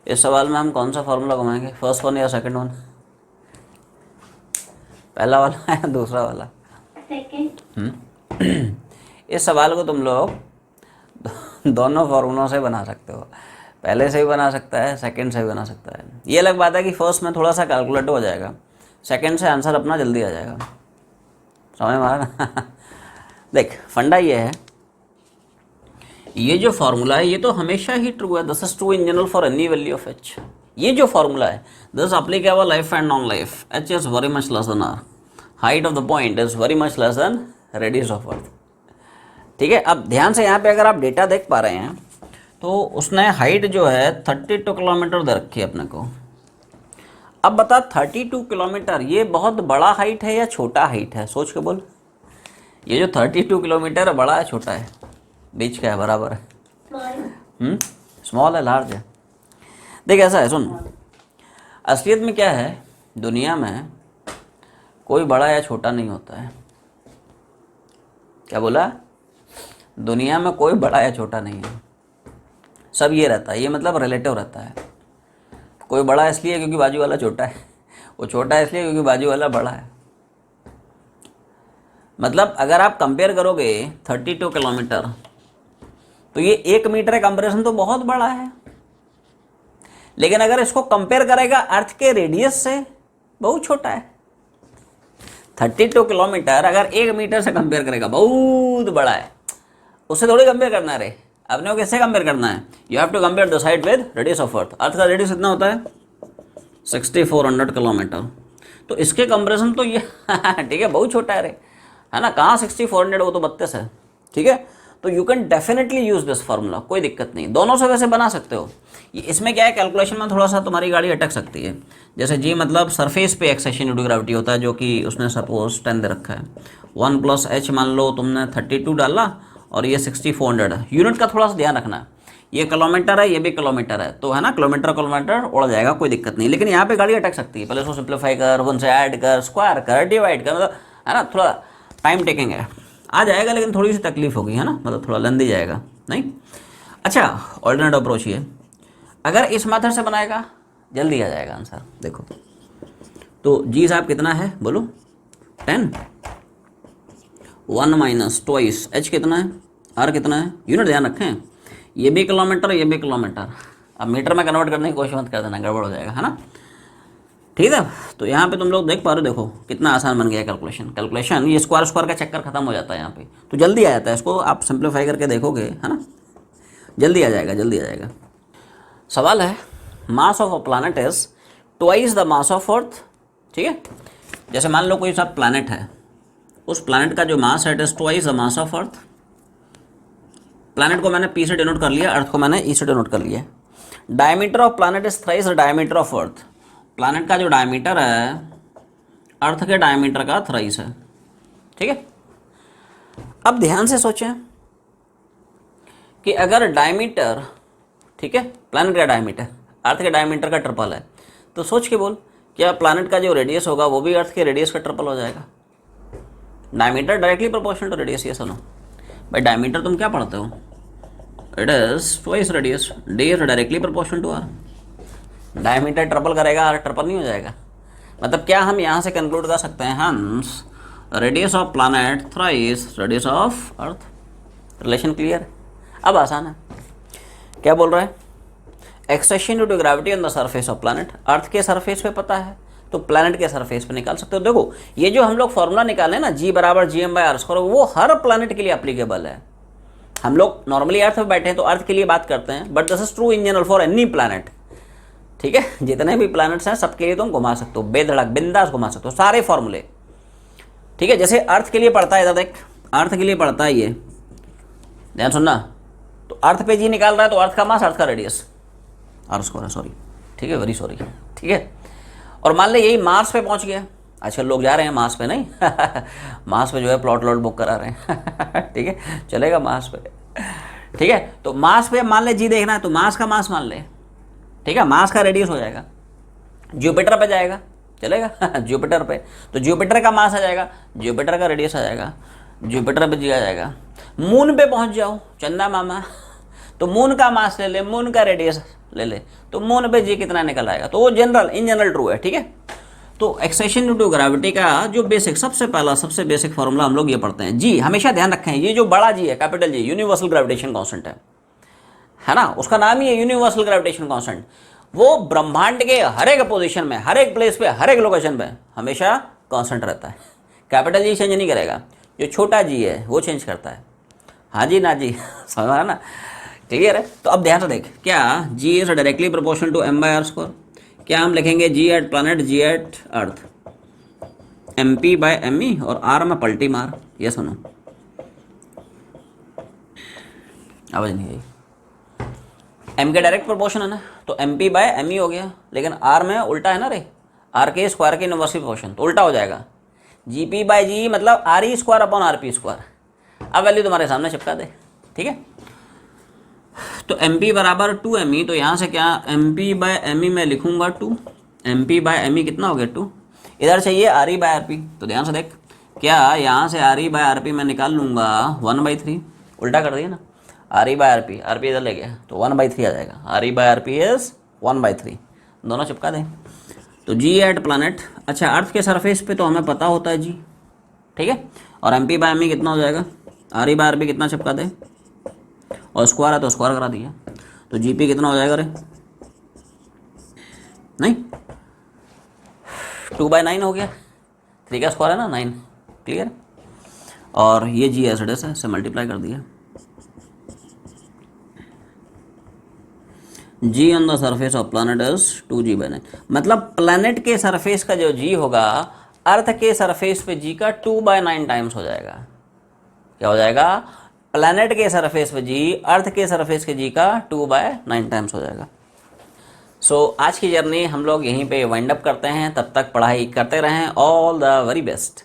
इस सवाल में हम कौन सा फार्मूला घुमाएंगे, फर्स्ट वन या सेकंड वन? पहला वाला है दूसरा वाला? सेकंड। इस सवाल को तुम लोग दोनों फार्मूलों से बना सकते हो, पहले से भी बना सकता है, सेकंड से भी बना सकता है। ये अलग बात है कि फर्स्ट में थोड़ा सा कैलकुलेट हो जाएगा, सेकंड से आंसर अपना जल्दी आ जाएगा। समझ में आ रहा ना? देख फंडा ये है, ये जो फार्मूला है ये तो हमेशा ही ट्रू है, this is true in general for any value of H. ये जो फार्मूला है this applicable life and non life, H is very much less than R, height of the point is very much less than radius of earth, ठीक है। अब ध्यान से यहाँ पे अगर आप डेटा देख पा रहे हैं तो उसने हाइट जो है 32 किलोमीटर दे रखी है अपने को। अब बता 32 किलोमीटर ये बहुत बड़ा हाइट है या छोटा हाइट है, सोच के बोल। ये जो 32 किलोमीटर है बड़ा है छोटा है, बीच का है, बराबर है। स्मॉल है लार्ज है। देख ऐसा है, सुन, असलियत में क्या है, दुनिया में कोई बड़ा या छोटा नहीं होता है। क्या बोला? दुनिया में कोई बड़ा या छोटा नहीं है, सब ये रहता है, ये मतलब रिलेटिव रहता है। कोई बड़ा इसलिए क्योंकि बाजू वाला छोटा है, वो छोटा है इसलिए क्योंकि बाजू वाला बड़ा है। मतलब अगर आप कंपेयर करोगे 32 किलोमीटर, तो ये 1 मीटर कंपैरिजन तो बहुत बड़ा है, लेकिन अगर इसको कंपेयर करेगा अर्थ के रेडियस से, बहुत छोटा है। 32 किलोमीटर अगर 1 मीटर से कंपेयर करेगा बहुत बड़ा है, उससे थोड़ी कंपेयर करना है रे। अपने को किससे कंपेयर करना है? You have to compare the side with radius of earth. Earth का रेडियस कितना होता है? 6400 किलोमीटर। तो इसके कंपेरिजन तो ये ठीक है, बहुत छोटा है रे, है ना। कहाँ 6400, वो तो 32 है, ठीक है। तो you can definitely use this formula, कोई दिक्कत नहीं, दोनों से वैसे बना सकते हो। इसमें क्या है, कैलकुलेशन में थोड़ा सा तुम्हारी गाड़ी अटक सकती है। जैसे जी मतलब सरफेस पे एक्सेशन ड्यू टू ग्रेविटी होता है, जो कि उसने सपोज 10 दे रखा है। 1 + h मान लो तुमने 32 डाला और ये 6400 है। यूनिट का थोड़ा सा ध्यान रखना है, ये किलोमीटर है, ये भी किलोमीटर है, तो है ना, किलोमीटर किलोमीटर उड़ जाएगा, कोई दिक्कत नहीं। लेकिन यहाँ पे गाड़ी अटक सकती है, पहले उसको सिंप्लीफाई कर, 1 से ऐड कर, स्क्वायर कर, डिवाइड कर, मतलब है ना, थोड़ा टाइम टेकिंग है, आ जाएगा, लेकिन थोड़ी सी तकलीफ होगी, है ना, मतलब थोड़ा लेंदी जाएगा नहीं। अच्छा, ऑल्टरनेट अप्रोच ये, अगर इस मेथड से बनाएगा जल्दी आ जाएगा आंसर। देखो तो जी साहब कितना है बोलो? 10। 1 - 2 h कितना है? r कितना है? यूनिट ध्यान रखें, ये भी किलोमीटर, ये भी किलोमीटर। अब मीटर में कन्वर्ट करने की कोशिश मत कर देना, गड़बड़ हो जाएगा, है ना, ठीक है। तो यहाँ पे तुम लोग देख पा रहे हो, देखो कितना आसान बन गया कैलकुलेशन। ये स्क्वायर स्क्वायर का चक्कर खत्म हो जाता है यहाँ पे, तो जल्दी आ जाता है। इसको आप सिंप्लीफाई करके देखोगे, है ना, जल्दी आ जाएगा, जल्दी आ जाएगा। सवाल है, mass of a planet is twice the mass of earth, ठीक है। जैसे मान लो कोई सा प्लैनेट है, उस प्लैनेट का जो मास है it is twice the mass of earth. Planet को मैंने पी से डिनोट कर लिया, अर्थ को मैंने ई से डिनोट कर लिया। Diameter of planet is thrice the diameter of earth. Planet का जो डायमीटर है अर्थ के डायमीटर का थ्राइस है, ठीक है। अब ध्यान से सोचें कि अगर डायमीटर, ठीक है, प्लैनेट का डायमीटर अर्थ के डायमीटर का ट्रिपल है, तो सोच के बोल, क्या प्लैनेट का जो रेडियस होगा वो भी अर्थ के रेडियस का ट्रिपल हो जाएगा? Diameter directly proportional to radius, ये सुनो भाई, डायमीटर तुम क्या पढ़ते हो? It is twice radius, D is directly proportional to R. Diameter triple करेगा, आर ट्रिपल नहीं हो जाएगा? मतलब क्या हम यहाँ से कंक्लूड कर सकते हैं, hence radius of planet thrice radius of earth. Relation clear? अब आसान है, क्या बोल रहा है, acceleration due to gravity on the surface of planet. Earth के सरफेस पे पता है, तो प्लैनेट के सरफेस पे निकाल सकते हो। देखो ये जो हम लोग फॉर्मूला निकाले ना, G = gm/r², वो हर प्लैनेट के लिए एप्लीकेबल है। हम लोग नॉर्मली अर्थ पे बैठे हैं तो अर्थ के लिए बात करते हैं, but this is true in general for any planet, ठीक है। जितने भी प्लैनेट्स हैं सबके लिए तुम घुमा सकते हो, बेधड़क बिंदास घुमा सकते हो सारे फॉर्मूले, ठीक है। जैसे अर्थ के लिए पढ़ता है, देख अर्थ के लिए पढ़ता है, ये ध्यान सुनना, तो अर्थ पे जी निकाल रहा है, तो अर्थ का मास, अर्थ का रेडियस, r², सॉरी, ठीक है, वेरी सॉरी, ठीक है। और मान ले यही मार्स पे पहुंच गया, आजकल लोग जा रहे हैं मार्स पे, नहीं मार्स पे जो है प्लॉट लॉट बुक करा रहे हैं ठीक है, चलेगा मार्स पे, ठीक है। तो मार्स पे मान ले जी देखना है, तो मार्स का मास मान ले, ठीक है, मार्स का रेडियस हो जाएगा। जुपिटर पे जाएगा, चलेगा जुपिटर पे, तो जुपिटर का मास आ जाएगा, जुपिटर का रेडियस आ जाएगा, जुपिटर पे जी आ जाएगा। मून पे पहुंच जाओ चंदा मामा, तो मून का मास ले ले, मून का रेडियस ले ले, तो मून पे जी कितना निकल आएगा। तो वो जनरल, इन जनरल ट्रू है, ठीक है। तो एक्सेशन ड्यू टू ग्रेविटी का जो बेसिक, सबसे पहला सबसे बेसिक फॉर्मूला हम लोग ये पढ़ते हैं। जी हमेशा ध्यान रखें, ये जो बड़ा जी है, capital G, universal gravitation constant है ना, उसका नाम ही है यूनिवर्सल ग्रेविटेशन कांस्टेंट। वो ब्रह्मांड के हर एक पोजीशन में, हर एक प्लेस पे, हर एक लोकेशन पे हमेशा कांस्टेंट रहता है। कैपिटल जी चेंज नहीं करेगा, जो छोटा जी है वो चेंज करता है। हाँ जी ना जी समझ ना, क्लियर है। तो अब ध्यान से देख, क्या G is directly proportional to m/r²? क्या हम लिखेंगे G at planet, G at earth, MP/me, और R में पलटी मार, ये सुनो आवाज नहीं आई, एम के डायरेक्ट प्रोपोर्शन है ना, तो M P by M E हो गया, लेकिन आर में उल्टा है ना रे, आर के स्क्वायर के इनवर्स प्रोपोर्शन, तो उल्टा हो जाएगा, जी पी बाई जी मतलब R E square upon R P square. अब वैल्यू तुम्हारे सामने चिपका दे, ठीक है। तो एम पी बराबर 2 ME, तो यहाँ से क्या M P by M E मैं लिखूंगा 2, M P by M E कितना हो गया 2, इधर चाहिए R E by R P, तो ध्यान से देख क्या यहाँ से R E by R P मैं निकाल लूँगा 1/3, उल्टा कर दिया ना, R E by R P इधर ले गया तो 1/3 आ जाएगा, R E by R P is 1/3, दोनों चिपका दें। तो जी एट प्लानट, अच्छा अर्थ के सरफेस पे तो हमें पता होता है जी, ठीक है, और M P by M E कितना हो जाएगा, R E by R P कितना चिपका दे, और स्क्वायर है तो स्क्वायर करा दिया, तो जी पी कितना हो जाएगा रे, नहीं 2/9 हो गया, 3 का स्क्वायर है ना 9, क्लियर। और ये जी एस एस है, से मल्टीप्लाई कर दिया, g on the surface of planet is 2g/9, मतलब प्लानट के सरफेस का जो जी होगा अर्थ के सरफेस पे जी का 2/9 टाइम्स हो जाएगा। क्या हो जाएगा, प्लैनेट के सरफेस पे जी अर्थ के सरफेस के जी का 2/9 टाइम्स हो जाएगा। सो आज की जर्नी हम लोग यहीं पे वाइंड अप करते हैं, तब तक पढ़ाई करते रहें, ऑल द वेरी बेस्ट।